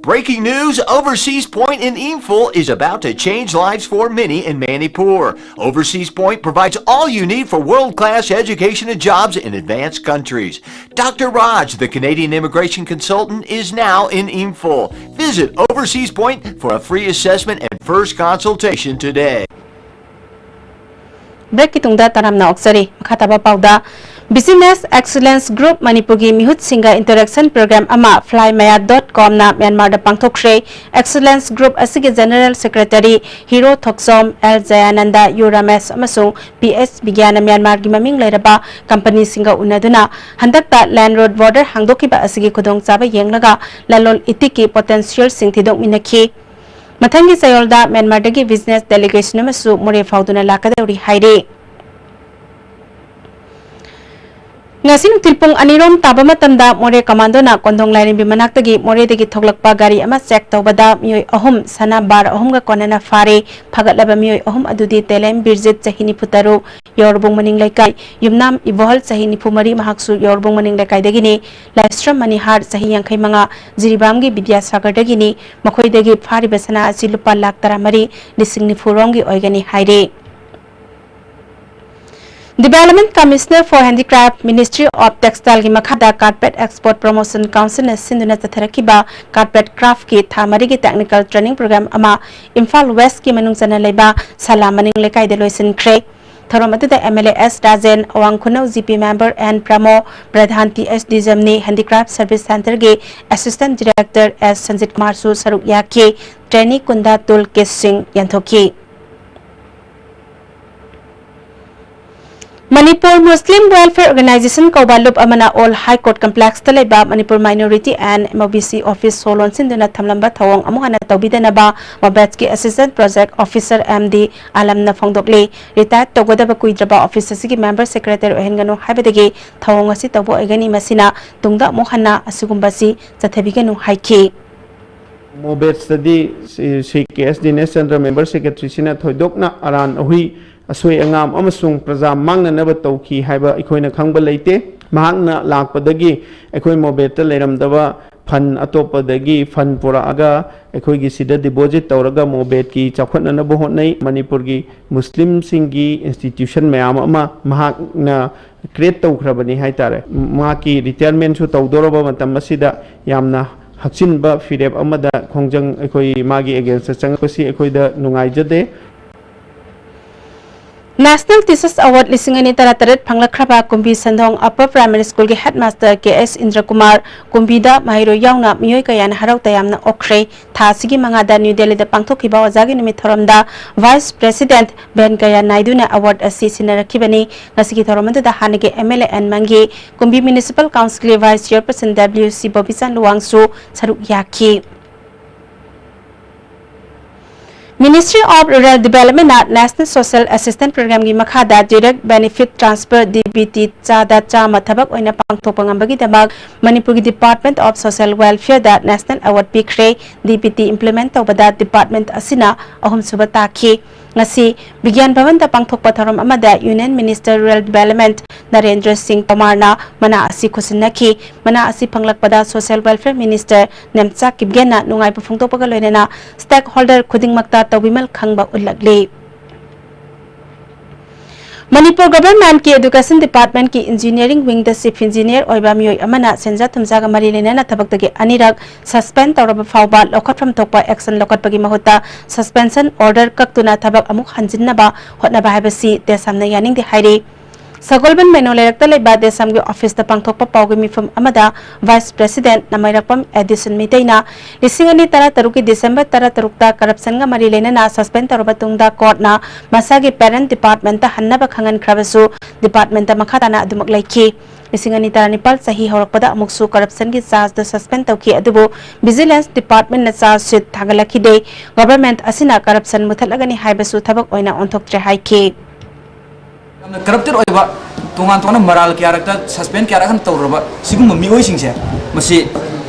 Breaking news, Overseas Point in Imphal is about to change lives for many in Manipur. Overseas Point provides all you need for world-class education and jobs in advanced countries. Dr. Raj, the Canadian immigration consultant, is now in Imphal. Visit Overseas Point for a free assessment and first consultation today. Break kitungda taramna oksari makhataba pauda Business Excellence Group Manipur gi mihut singa interaction program ama flymaya.com na Myanmar da pangthokre Excellence Group asigi General Secretary Hero Thoksom L Jayananda Urames amasung PS Bigyan Myanmar gi maming leiraba company singa unaduna handakta land road border hangdokiba asigi khudong chaba yenglaga lalol itiki potential sing thidong minakhi Mathangi sayolda Myanmar dagi business delegation amasu more fauduna lakadauri haire Ngasing tilpung anirom taba matamda more commando na kondong lain bimanaktagi more degi thoglakpa gari ama check tawbada miyoi ahum sana bar ahum ga konana fare phagatlaba miyoi ahum adudi telem birjit chahini putaru yorbung maning laikai yumnam ibohol chahini phumari mahaksu yorbung maning laikai dagini livestream mani har chahi yangkhai manga jiribam gi vidya sagar dagini makhoi degi phari besana asi lupa lak taramari lising ni furongi oigani haire Development Commissioner for Handicraft Ministry of Textile ki makhada Carpet Export Promotion Council na sinduna tatharakiba Carpet Craft ki thamari ki technical training program ama Imphal West ki manung sana leba salamaning lekai de loisin kre Tharamatu da MLAS Rajen Awang Khunau GP member and Pramo Pradhan TSD Jamni Handicraft Service Center ke Assistant Director S Sanjit Kumar Su Saruk Yake Trainee Kunda Tul Singh Yanthoki Manipur Muslim Welfare Organization Kaubalup Amana All High Court Complex Taleba Manipur Minority and MOBC Office Solon Sinduna Thamlamba Thawong Amuhana Taubidanaba Mabetski Assistant Project Officer MD Alamna Fongdokle Retired Togodaba Kuidraba Officer Sigi Member Secretary Ohengano Habedagi Thawong Asi Tabo Egani Masina Tungda Mohana Asugumbasi Zathabiganu Haiki Mobet study CKSD National Member Secretary Sina Thoidokna Aran Ohi Asoi angam amasung praja mangna naba tauki haiba ikoina khangba leite mahakna lakpadagi ekoi mobeta leiramdaba fan atopadagi fan puraga ekoi gi sida deposit tawraga mobet ki chakhotna na bohotnai Manipur gi Muslim singi institution mayam ama mahakna create tawkhrabani haitare ma ki retirement su tawdoroba matam asida yamna haksinba fireb amada khongjang ekoi magi against changpasi ekoi da nungaijade National Thesis Award Lisingani Tarataret Panglakraba Kumbi Sandong Upper Primary School ke Headmaster KS Indra Kumar Kumbida Mahiro Yauna Miyoi Kayan Harau Tayamna Okre Thasigi Mangada New Delhi da Pangthokiba Wazagi Numi Thoramda Vice President Ben Gaya Naidu na Award asi sinarakibani ngasigi Thoramda da Hanige MLA and Mangi Kumbi Municipal Council Vice Chairperson WC Bobisan Luangsu Saruk Yaki Ministry of Rural Development at National Social Assistance Program gi makhada Direct Benefit Transfer DBT chada chama thabak oina pangthokpa ngambagi dabak Manipur gi Department of Social Welfare da National Award pikre DBT implement tawbada department asina ahum suba takhi ngasi Bigyan Bhavan da pangthokpa tharam amada Union Minister Rural Development Narendra Singh Tomar na mana asi khusinaki mana asi panglakpada Social Welfare Minister Nemcha Kibgena nungai pufungtokpa loinena stakeholder khuding makta Tawimal Khangba Ulagli Manipur Government ki Education Department ki Engineering Wing the Chief Engineer Oiba Miyoi Amana Senja Tumjaga Marilena na tabagtagi anirak suspend tawraba fawba lokat from tokpa action lokat pagi mahuta suspension order kaktuna tabak amuk hanjinnaba hotnaba habasi desamna yaning de hairi Sagolban Menolerakta leba desamgi office da pangthokpa pawgi mifam amada Vice President Namairakpam Edison Mitaina Lisingani Tara Taruki December Tara Tarukta corruption ga marilena na suspend tarabatungda court na masagi parent department ta hannaba khangan khrabasu department ta makhata na adumak laiki लिसिंगनी तारानिपाल सही होरकपदा अमुकसु corruption की charge द suspend तौकी अदुबो vigilance department न चार्ज शीट थागलखिदे गवर्नमेंट असिना करप्शन मुथलगनी हाइबसु थबक ओइना ओंथोक्त्रे हाइखि करप्टेड ओइबा तोंगान तोंगान मराल क्यारक्टर सस्पेंड क्यारक्टर तौरबा सिगुम मिओइसिंगसे मसी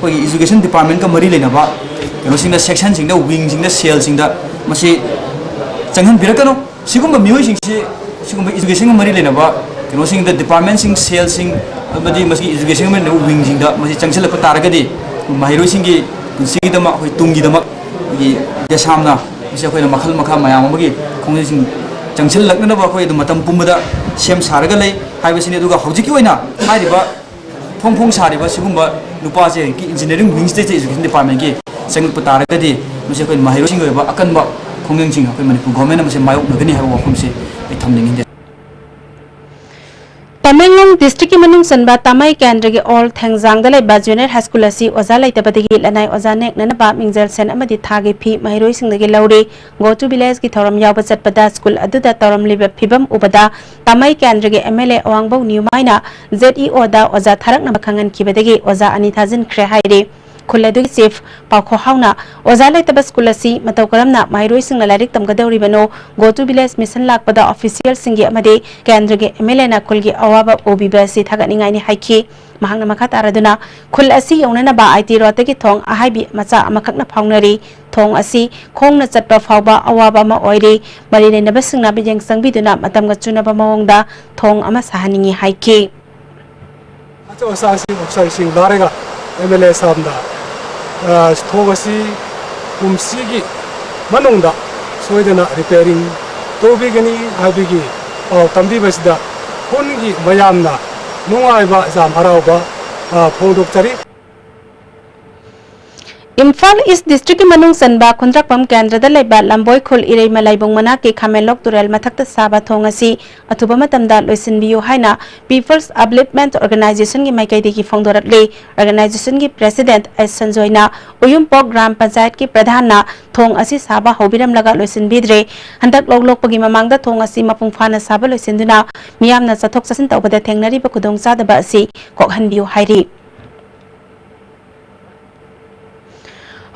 कोई एजुकेशन डिपार्टमेंट का मरी लेनबा कनो सेक्शन सिंग विंग सिंग सेल सिंग मसी चंगन बिरकनो सिगुम मिओइसिंगसे सिगुम एजुकेशन का मरी लेनबा कनो सिंग डिपार्टमेंट सिंग सेल सिंग अबदि मसी एजुकेशन में विंग सिंग मसी चंगसल तारगदि माहिरोइ सिंग की पुंसिगिदमा होय तुंगिदमा की देशामना मसी अखोय मखल मखा मयाम अमगी खोंजे सिंग चंगसल लगनबा अखोय मतम पुंबदा सेम सारगा लay हाइबसिने दुगा हौजिकी ओइना हाइरिबा फोंग फोंग सारिबा सिगुम्बा नुपासे की engineering wing state education department की संगप तारगदि मसे अखोय माहिरोसिंग ओइबा अकनबा खोंगेंसिंग अखोय मणिपुर गवर्नमेंट मसे मायोक नगनी हाइबा वफमसे आई थमनिंग तमेंगलों डिस्ट्रिक्ट की मनुंग सनबा तमाई केंद्र के ऑल थेंगजांग लेबा जूनियर हाई स्कूल असी ओजा लेतबदगी लनाई ओजा नेकनबा मिंगजल सेन अमदि थागे फी महिरोई सिंगदगी लौरे गो टू विलेज की थौरम यावब चटपदा स्कूल अदुदा तौरम लिबा फिबम उबदा तमाई केंद्र के एमएलए अवांगबौ न्यूमाइना जेईओ दा ओजा थारकनबा खंगन खिबदगी ओजा अनि थाजिन ख्रे हाइरे खुलेदु चीफ पाखो हाउना ओजा लेतब स्कूल असी मतौ करमना माइरोई सिंग लाइरिक तमगदौरिबनो गो टू विलेज मिशन लाकपदा ऑफिशियल सिंग अमदे केंद्र के एमएलए ना खुल की अवाबा ओबीबा सि थागनिंगाइनि हाइखि महांगना मखा तारदुना खुल असी यौननबा आईटी रोड की थोंग आहाइबी मचा अमखकना फाउनरी थोंग असी खोंगना चटपा फावबा अवाबा मा ओइरे मरि लेनबा सिंगना बिजेंग संगबिदुना मतमगा चुनबा मवंगदा थोंग अमा साहनिंगी हाइखि अचो सासी बक्साई सिंग लारेगा एमएलए सामदा थोगसी कुमसीगी मनोंदा सोइदना रिपेयरिंग तोबिगनी हाबिगी तंबीबसदा हुनगी मयामना नुंगाइबा जाम हराउबा फोंदोक्तरी इम्फाल ईस्ट डिस्ट्रिक्ट की मनुंग सनबा खुंद्रकपम केंद्र द लेबा लंबोय खुल इरै मलाइबोंग मना के खामेलोक तुरेल मथक साबा थोंग असी अथुबा मतमदा लोइसिनबियो हाइना पीपल्स अपलिफ्टमेंट ऑर्गेनाइजेशन की माइकैदे की फोंदोरकले ऑर्गेनाइजेशन की प्रेसिडेंट एस संजोयना उयुमपोक ग्राम पंचायत की प्रधान ना थोंग असी साबा होबिरम लगा लोइसिनबिद्रे हंदक लोकलोकपगी ममांगदा थोंग असी मपुंग फाना साबा लोइसिनदुना मियामना चथोक चसिन तौबदा थेंगनरिबा खुदोंग चादबा असी कोकहनबियो हाइरि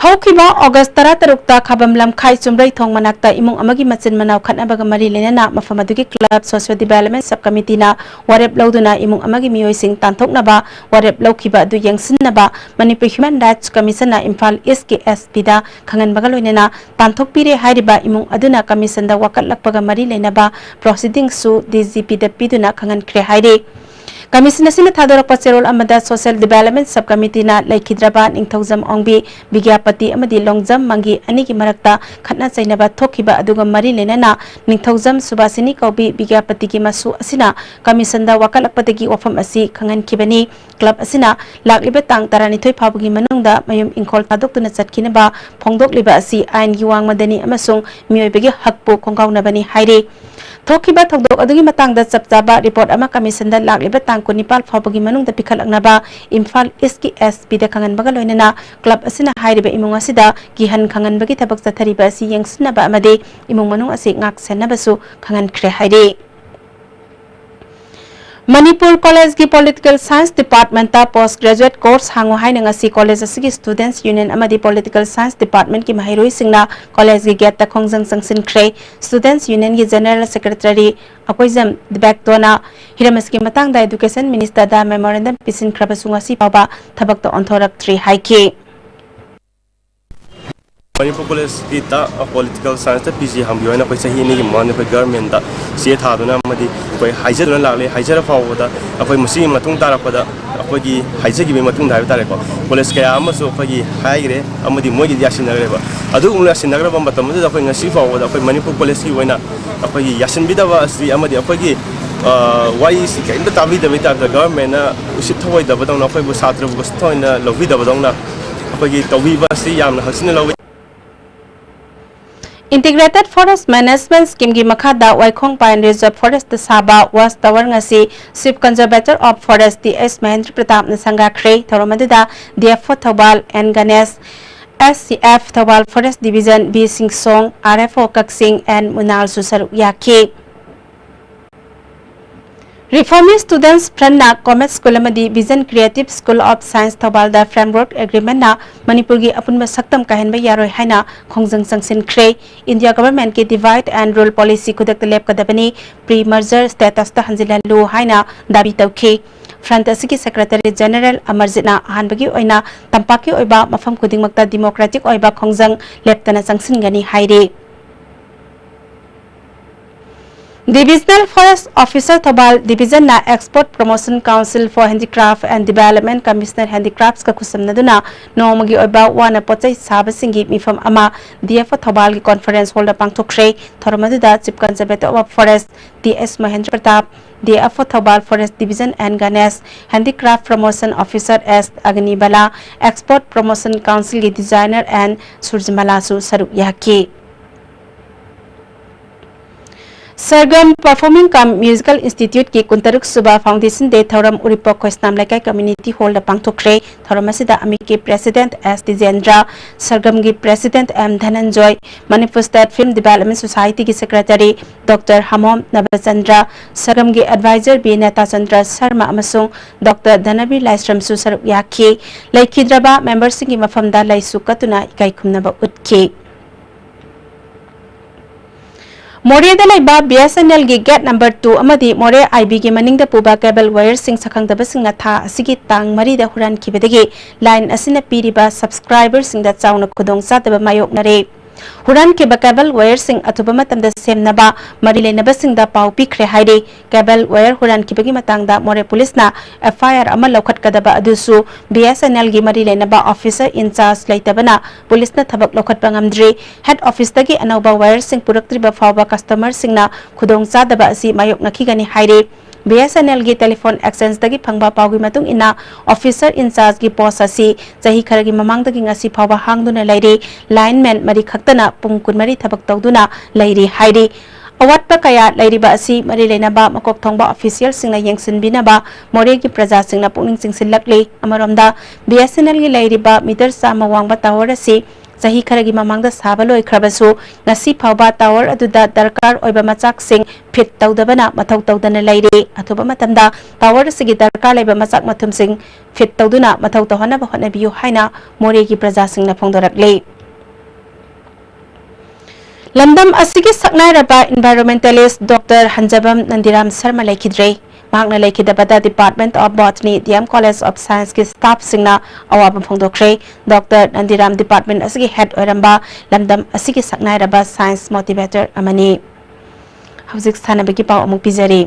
हौखिबा अगस्त 13 खाबम लमखाई चुमरै थोंग मनाक्ता इमुंग अमगी मचिन मनाव खतनाबगा मरी लेना मफम अदुगी क्लब सोशल डेवलपमेंट सब कमिटीना वारेप लौदुना इमुंग अमगी मियोइसिंग तांथोकनबा वारेप लौखिबा अदु यंगसिनबा मणिपुर ह्यूमन राइट्स कमीशन ना इम्फाल ईस्ट के एसपी दा खंगनबगा लोइनेना तांथोकपिरे हाइरिबा इमुंग अदुना कमीशन दा वाकलकपगा मरी लेनाबा प्रोसीडिंग सु डीजीपी दा पिदुना खंगनख्रे हाइरे कमीशन असिना थादोरक चेरोल अमदा सोशल डेवलपमेंट सब कमिटीना लेखिद्रबा निंगथौजम ओंबी विज्ञापति अमदी लोंगजम मंगी अनि की मरक्ता खतना चैनबा थोखिबा अदुगा मरी लेना निंगथौजम सुबासिनी कौबी विज्ञापति की मसु असिना कमीशन दा वकलकपदगी वफम असि खंगन खिबनी क्लब असिना लाकलिबा तांग 12 फाबगी मनुंगदा मयुम इंखोल थादोक्तुना चटकिनबा फोंदोकलिबा असि आइन युवांग मदनी अमसुंग मियोइबगी हकपो खोंगाउनबनी हाइरे थोखिबा थौदोक अदुगी मतांगदा चपचाबा रिपोर्ट अमा कमीशन दा लाकलिबा तांग 19 फाबगी मनुंगदा पिखलकनबा इम्फाल ईस्ट की एसपी दा खंगनबगा लोइनेना क्लब असिना हाइरिबा इमुंग असिदा गिहन खंगनबगी थबक चथरिबा असि यंगसिनबा अमदे इमुंग मनुंग असि ngak senabasु खंगनख्रे हाइरे मणिपुर कॉलेज की political science department post graduate course हांगो हाइनंगसी कॉलेज की स्टूडेंट्स यूनियन अमदी पॉलिटिकल साइंस डिपार्टमेंट की महिरोई सिंगना कॉलेज की गेट खोंजंग संगसिनख्रे स्टूडेंट्स यूनियन की जनरल सेक्रेटरी अकोइजम दिबेक्तोना हिरमस की मतंगदा एजुकेशन मिनिस्टर दा मेमोरेंडम पिसिनख्रबसुंगसी पाबा थबक तो ऑनथोरक्ट्री हाइके मणिपुर कॉलेज की पॉलिटिकल साइंस पीजी हम योना कोई सही नहीं मान कोई गवर्नमेंट दा से थादुना मदि कोई हाइजर लाले हाइजर फावदा अखोई मसी मतुंग तारपदा अखोई हाइजर की मतुंग दाय तारे को कॉलेज कया अमसो अखोई हाइग्रे अमदि मोगी यासिनगरेबा अदु उला सिनगरबा मतमदि अखोई ngasi फावदा अखोई मणिपुर कॉलेज की वना अखोई यासिनबिदबा असि अमदि अखोई वाई सि कइंदा ताबिदबि ताब गवर्नमेंट ना उसित थवै दबदौना अखोई बु छात्र बु थोइना लौबिदबदौना अखोई तौबिबा सि यामना हसिन लौबि इंटीग्रेटेड फॉरेस्ट मैनेजमेंट स्कीम की मखादा वाइखोंग पाइन रिजर्व फॉरेस्ट साबा watch tower ngasi chief conservator of forest T S Mahendra Pratap ने संगाख्रे थौरमदुदा DFO Thoubal N Ganesh SCF Thoubal forest division B Singsong RFO Kakching N Munal सुसरुक याखे Reformist Students Front Commerce School amadi Vision Creative School of Science Thobalda Framework Agreement na Manipurgi apunba saktam kahenba yaroi haina khongjang sangsin khre India government ke divide and rule policy kudak lep kadabani pre-merger status ta hanjila lu haina dabi tawkhi Front asigi Secretary General Amarjitna ahanbagi oina tampaki oiba mafam kudingmakta democratic oiba khongjang leptana sangsin gani haire Divisional Forest Officer Thobal Division na Export Promotion Council for Handicraft and Development Commissioner Handicrafts ka kusamnaduna nomagi oiba wana pochai sabasingi mifam ama DF Thobal ki conference hall da pangthokre thormaduda Chief Conservator of Forest DS Mahendra Pratap DF Thobal Forest Division and Ganesh Handicraft Promotion Officer S Agnibala Export Promotion Council ki designer and Surjimala su saruk yaki Sargam Performing Cum Musical Institute ki Kuntaruk Suba Foundation Day Thoram Uripok Koisnam Laikai Community Hall da Pangthokre Thoramasida Amiki President S. Dizendra Sargam ki President M. Dhananjoy Manipur State Film Development Society ki Secretary Dr. Hamom Nabachandra Sargam ki Advisor B. Neta Chandra Sharma Amasung Dr. Dhanabi Laistram Su Saruk Yaki Laikhidraba Members ki Mafamda Laisu Katuna Ikai Kumnaba Utki More da laiba BSNL gi gate number 2 amadi more IB gi maning da puba cable wire sing sakhang da basing na tha asigi tang mari da huran kibedagi line asina piriba subscriber sing da chauna khudong sa da mayok nare Huran ke cable wire sing atuba matam da semnaba mari leinaba sing da pau pikre haide cable wire huran kibagi matang da more police na FIR amal lokhat kadaba adusu BSNL gi mari leinaba officer in charge laitabana police na thabak lokhat pangamdri head office dagi anauba wire sing puraktriba fawba customer sing na khudong sa daba asi mayok nakhigani haide BSNL gi telephone exchange dagi phangba pawgi matung ina officer in charge gi post asi jahi kharagi mamang dagi ngasi phawba hangduna lairi lineman mari khaktana pungkun mari thabak tawduna lairi hairi awatpa kaya lairiba asi mari leinaba makok thongba official singna yengsin binaba more gi praja singna pungning singsilakle amaromda BSNL gi lairiba meter sama wangba tower asi Zahi kharagi mamangda sabaloi khrabasu ngasi phawba tower aduda darkar oiba machak sing fit tawdabana mathau tawdana laire athuba matamda tower sigi darkar laiba machak mathum sing fit tawduna mathau tawhana bahana biyu haina more gi praja singna phongdorakle Lamdam asigi saknai raba environmentalist Dr. Hanjabam Nandiram Sharma laikhidre Magna Laikidabada Department of Botany, DM College of Science ki staff singna awabam phongdokre Dr. Nandiram Department asigi head oiramba lamdam asigi saknai raba science motivator amani Hauzik Sanabagi pau amuk pizari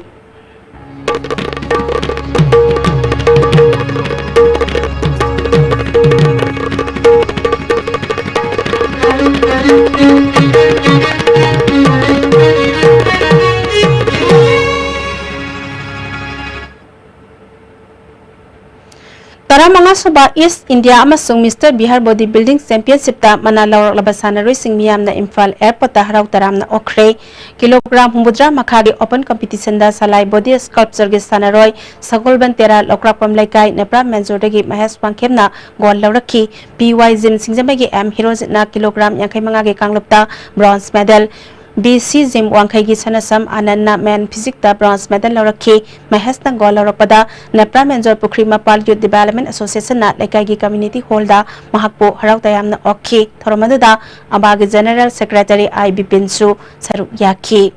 Taramanga Suba East India amasung Mr. Bihar Bodybuilding Championship ta mana lawrak labasana roi sing miyam na Imphal Airport ta harau taram na okre kilogram humudra makhagi open competition da salai body sculpture gi sanaroi sagolban tera lokrak pam laikai nepra menjor dagi mahesh wangkhem na gol lawrakhi PY Jim singjamai gi M Heroes na kilogram 55 gi kanglupta bronze medal BC Jim Wangkai gi sanasam ananna men physics da bronze medal lawrakhi mahesh na gol lawrakpada nepra menjor pukri mapal youth development association na laikai gi community hall da mahakpo harau tayam na okhi thoromaduda abagi general secretary IB Pinsu saru yaki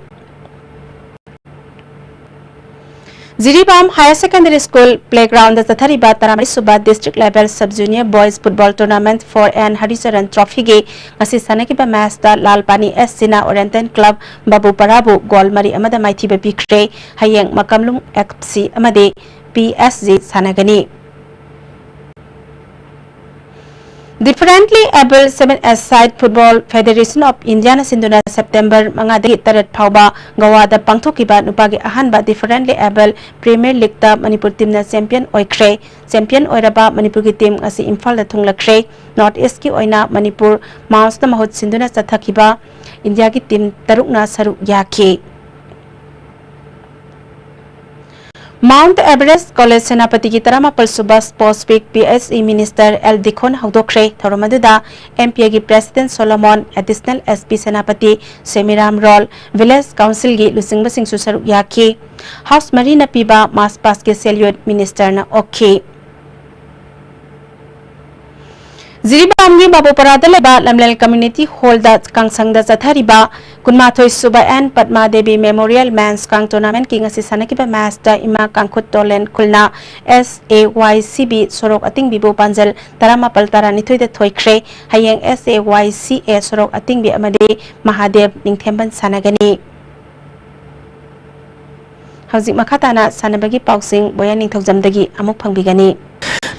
Ziribam Higher Secondary School Playground the Tathariba Taramari Suba District Level Sub Junior Boys Football Tournament for N Harisaran Trophy ge asi sanakiba match da Lalpani S Sina Oriental Club Babu Parabu Gol Mari amada maithiba bikre hayeng Makamlung FC amade PSG sanagani Differently able 7-a-side Football Federation of India na sinduna September mga dagi tarat phawba gawada pangthokiba nupagi ahanba Differently able Premier League ta Manipur team na champion oikre champion oiraba Manipur ki team asi Imphal da thunglakre North East ki oina Manipur Mouse na mahut sinduna chathakiba India ki team taruk na saru yaki Mount Everest College Senapati ki taramapal suba Sports Week PSE Minister El Dikhon Haudokre Thoromaduda MP ki President Solomon Additional SP Senapati Semiram Rol Village Council gi Lusingba Singh Susaru Yaki House Marina Piba Mas Pas ke Salute Minister na okay Ziribamgi Babu Parada leba Lamlel Community Hall da Kangsang da Zathariba Kunmathoi Suba and Padma Devi Memorial Men's Kang Tournament King Asisanakiba Master Ima Kangkut Tolen Kulna SAYCB Sorok Ating Bibu Panjal Tarama Paltara Nitoi de Toikre Hayeng SAYCA Sorok Ating Bi Amade Mahadev Ningthemban Sanagani Hauzik Makatana Sanabagi Pausing Boyan Ningthokjamdagi Amuk Pangbigani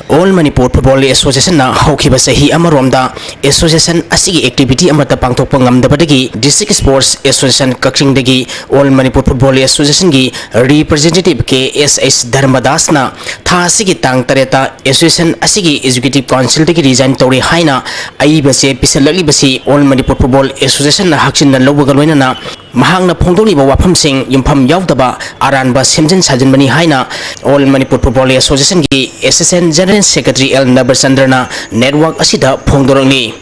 All Manipur Football Association na haukiba sahi amaromda association asigi activity amata pangthokpa ngamdabadagi District Sports Association Kakchingdagi All Manipur Football Association gi representative KSH Dharmadas na tha asigi tang tareta association asigi executive council dagi resign tori haina aibase pisalagi basi All Manipur Football Association na hakchin na lobaga loina na mahangna phongdoliba wafamsing yumpham yaudaba aranba semjin sajinbani haina All Manipur Football Association gi Assistant General Secretary L Nabarsandana network asida phongdorangni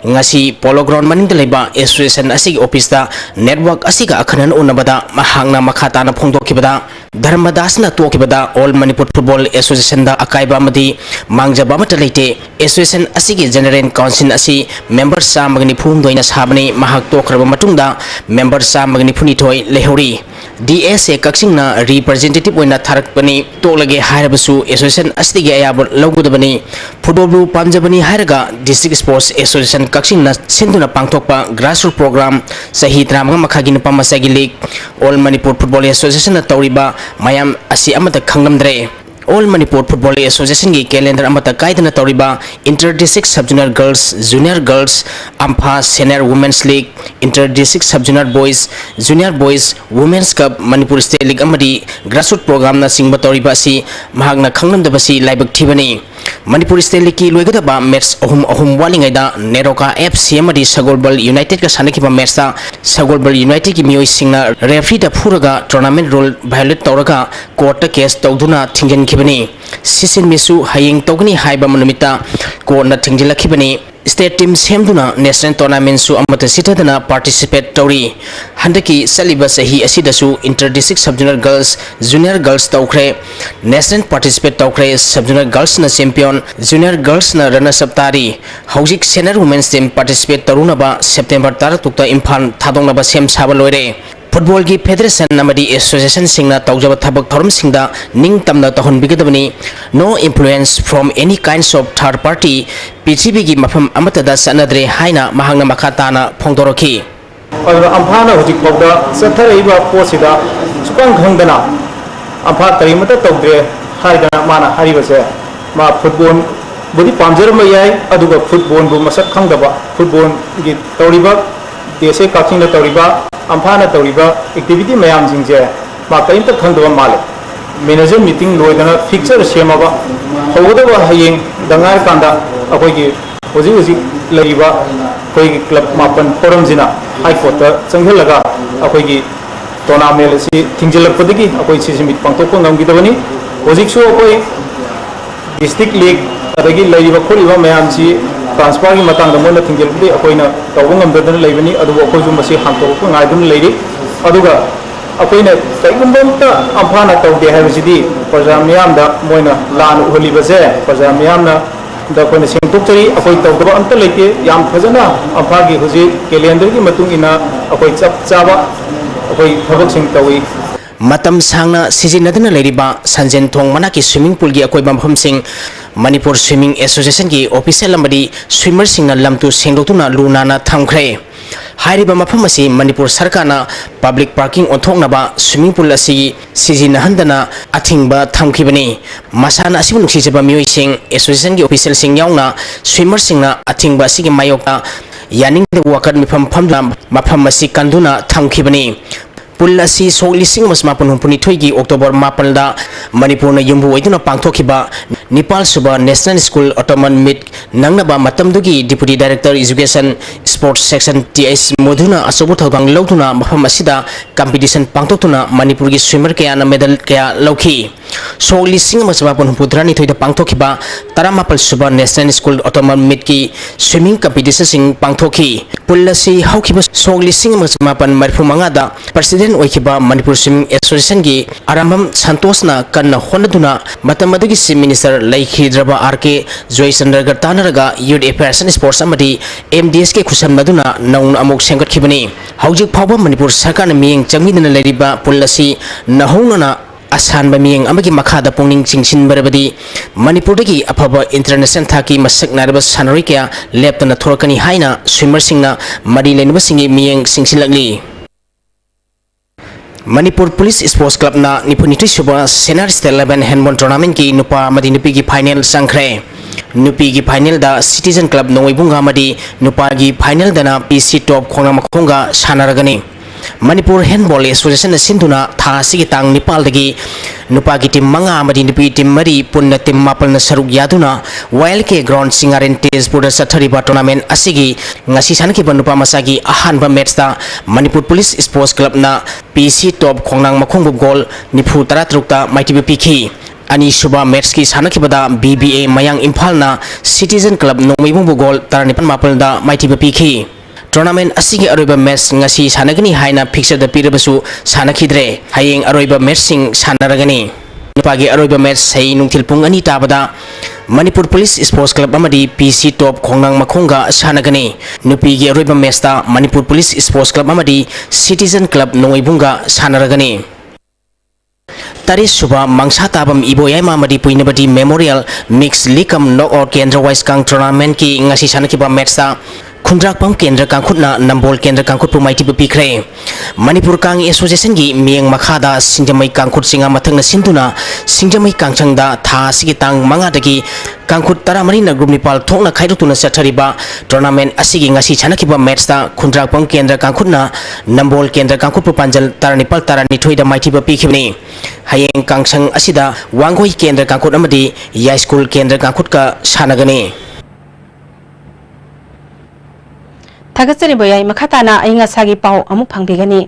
ngasi polo ground maning leba association asigi office da network asiga akhanan unabada mahangna makhata na phongdokibada Dharmadas na tokibada All Manipur Football Association da akaiba amadi mangjaba mata leite association asigi general council asi member sa magni phumdoina sabani mahak tokraba matungda member sa magni phunithoi lehori DSA Kaksing na representative oina tharakpani toklage haibasu association asigi ayab logudabani football bu pamjabani hairaga District Sports Association Kaksing na sinduna pangthokpa grassroots program sahi tramanga makhagi na pamasagi league All Manipur Football Association na tawriba mayam asi amata khanglamdre All Manipur Football Association ki calendar amata kaidana tawriba Inter-District Sub-Junior Girls, Junior Girls, Ampha Senior Women's League, Inter-District Sub-Junior Boys, Junior Boys, Women's Cup, Manipur State League amadi grassroots program na singba tawriba si mahagna khanglamdaba si laibak thibani Manipur State League ki loigadaba match ohum walingaida Neroka FC amadi Sagolbal United ka sanakiba match ta Sagolbal United ki mioi singna referee da phuraga tournament rule violate tawraga court ta case tawduna thingjan kibani sisin misu hayeng tawgani haiba manumita court na thingjilakibani state team semduna national tournament su amata sitadana participate tawri handaki saliba sahi asidasu inter-district sub-junior girls junior girls tawkre national participate tawkre sub-junior girls na champion junior girls na runners up tari hojik senior women's team participate tarunaba September 12 tukta imphal thadongnaba sem saba loire Football ki Federation namadi association singna tawjaba thabak thorum singda ning tamna tahon bigadabani no influence from any kinds of third party PCB ki mafam amata da sanadre haina mahangna makhatana phongdoroki aduna amphana hojik bawda satharaiba posida sukang khangdana ampha tarimata tawdre haidana mana haribase ma football budi pamjarma yai aduga football bu masak khangdaba football gi tawriba dese kakingna tawriba Amphana tawriba activity mayam jingje ma kaimta khangdaba male manager meeting loidana fixture semaba hawdaba hayeng dangar kanda akoi gi hoji laiba koi club mapan forum jina high court changhelaga akoi gi tournament si thingjilakpadagi akoi si meet pangtokko ngamgidabani hoji su akoi district league adagi laiba kholiba mayam si transfer की मतंग दमोना थिंगलबदी अकोइना तवंगम ददन लेबनी अदु अकोजु मसी हांतोक ngaidum लेरी अदुगा अकोइना तैगुंबमता अम्फाना तवदे हाबसिदी प्रजामियामदा Moina लान उहलिबसे प्रजामियामना दा कोइना सिंगतुकचरी अकोइ तवदबा अंत लेके याम फजना अम्फागी हुजि calendar की मतुंग इना अकोइ चप चाबा अकोइ थबक सिंग Tawi matam sangna sizinadana leriba sanjen thong manaki swimming pool gi akoi bampham sing Manipur Swimming Association gi official lamadi swimmer singna lamtu sengdotuna lunana thamkhre hairiba mafam asi Manipur sarkana public parking onthoknaba swimming pool asi sizinahandana athingba thamkhibani masana asibu nuksijaba mioi sing association gi official sing yauna swimmer singna athingba asigi mayokta yaning de wakat mifam famla mafam asi kanduna thamkhibani पुल असी सोक लिसिंग मसमापन हुंपुनी थोइगी October 4 दा मणिपुर न युम्बु ओइदुना पांगथोखिबा निपाल सुबा national school autumn meet नंगनबा मतमदुगी deputy director education sports section TS मोधुना असोबु थौदांग लौदुना मफम असिदा कंपटीशन पांगथोक्तुना मणिपुर की स्विमर कयाना मेडल कया लौखी सोक लिसिंग मसमापन हुंपुद्रानी थोइदा पांगथोखिबा 18 सुबा नेशनल स्कूल ऑटोमन मिट की स्विमिंग कंपटीशन सिंग पांगथोखी पुल असी हौखिबा सोक लिसिंग मसमापन मरफुमंगा दा प्रेसिडेंट ओइखिबा मणिपुर स्विमिंग एसोसिएशन की आरंभम संतोषना कन्ना होनदुना मतमदुगी चीफ मिनिस्टर लैखिद्रबा आरके जयचंद्र गतानरगा यूथ अफेयर्स एंड स्पोर्ट्स अमदी एमडीएस के खुसमदुना नौन अमुक सेंगतखिबनी हौजिक फावबा मणिपुर सरकार मियेंग चंगमिदना लेरिबा पुल असी नहौनना आसान मियेंग अमगी मखादा पुंगनिंग चिंगसिनबरबदी मणिपुरदगी अफबा इंटरनेशनल थाकी मसक नारबा सानरी कया लेप्तना थोरकनी हाइना स्विमर सिंगना मरी लेनबसिंगी मियेंग सिंगसिनलगली मणिपुर पुलिस स्पोर्ट्स क्लब ना निपुनिथि सुबा सेनियर स्टेट 11 हैंडबॉल टूर्नामेंट की नुपा मदी नुपी की फाइनल संख्रे नुपी की फाइनल दा सिटीजन क्लब नोइबुंगा मदी नुपा की फाइनल दना पीसी टॉप खोंगा मखोंगा सानरगनी मणिपुर हैंडबॉल एसोसिएशन सिंधुना थासी की तांग निपाल दगी नुपा की टीम मंगा मदी नुपी टीम मरी पुन्ना टीम मापल न सरुक यादुना वाइल के ग्राउंड सिंगारेन तेजपुर सथरीबा टूर्नामेंट असिगी ngasi sanaki नुपा मसागी अहानबा मैच दा मणिपुर पुलिस स्पोर्ट्स क्लब ना पीसी टॉप खोंगनांग मखोंग गोल निफु 13 ता माइटिबे पिखी अनि सुबा मैच की सानकीबदा बीबीए मयांग इम्फाल ना सिटीजन क्लब नोमिबुंग गोल 13 मापल दा माइटिबे पिखी टूर्नामेंट असिगी अरोइबा match ngasi sanagani haina fixture da pirabsu sanakidre hayeng अरोइबा मैच सिंग सानरगनी नुपागी अरोइबा मैच सही नुंथिल पुंग अनि ताबदा मणिपुर पुलिस स्पोर्ट्स क्लब अमदी पीसी टॉप खोंगनांग मखोंगा सानगनी नुपीगी अरोइबा मैच ता मणिपुर पुलिस स्पोर्ट्स क्लब अमदी सिटीजन क्लब नोइबुंगा सानरगनी तारीख सुबह मंगसा ताबम इबोयाई मामदी पुइनबदी मेमोरियल मिक्स लीकम नॉकआउट केंद्र वाइस कांग टूर्नामेंट की ngasi sanakibा मैच ता खुंद्राकपम केंद्र कांखुटना नंबोल केंद्र कांखुटपु माइटिबु पिखरे मणिपुर कांग एसोसिएशन की मियंग मखादा सिंजमई कांखुट सिंगा मथंगना सिंधुना सिंजमई कांगचंगदा था सिगी तांग मंगादगी कांखुट 13 ना ग्रुप निपाल थोंगना खाइदुतुना सथरिबा टूर्नामेंट असिगी ngasi sanakibा मैच ता खुंद्राकपम केंद्र कांखुटना नंबोल केंद्र कांखुटपु पांजल 19 दा माइटिबु पिखिबनी hayeng कांगसंग असिदा वांगोई केंद्र कांखुट अमदी याई स्कूल केंद्र कांखुट का सानगनी थागचरी बोयाई मखाताना आइंगासागी पाव अमुक फंगबिगनी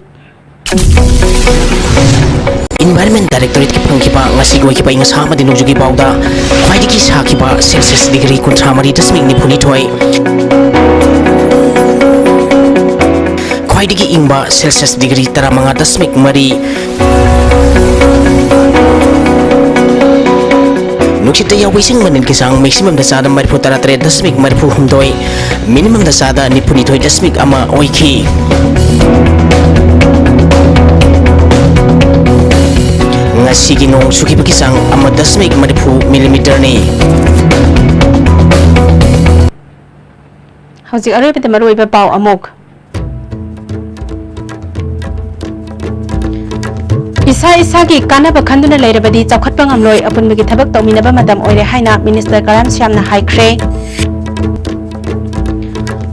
इन्वायरमेंट डायरेक्टरेट की फंगखिबा ngasi goikiba ingasa madi nujugi pawda khwaidiki sakhiba celsius degree 39.2 khwaidiki ingba celsius degree 35.3 नुक्षित यावैसिंग मनन के सांग मैक्सिमम दा सादा मरफु 33.3 मिनिमम दा सादा 92.1 ओइखी ngasi gi nong sukiba ki sang 1.4 millimetre ने हौजिक अरोइबा मरोइबा पाव अमुक इसा इसा की कानबा खंदुना लेरबदी चौखटपा ngamloi अपुनबगी थबक तौमिनबा मदम ओइरे हाइना मिनिस्टर कराम श्यामना हाइख्रे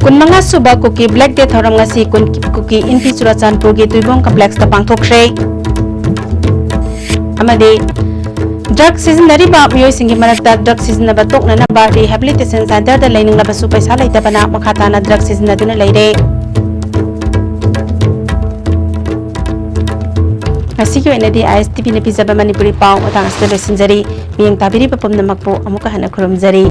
कुनमंगा सुबा कुकी ब्लैक डे थौरम ngasi कुकी इनपी चुराचानपुर की तुइबोंग कॉम्प्लेक्स ता पांगथोखरे अमदे ड्रग सिजनरीबा मियोय सिंगी मरकता ड्रग सिजनबा तोकननबा रिहैबिलिटेशन सेंटर दा लेनिंगलबसु पैसा लैतबना मखाताना ड्रग सिजनदुना लेरे Masih ini di ISTV ni bisa Manipuri pau utang setelah sendiri, miang tabiri pepom nama po amuka hana kurum jari.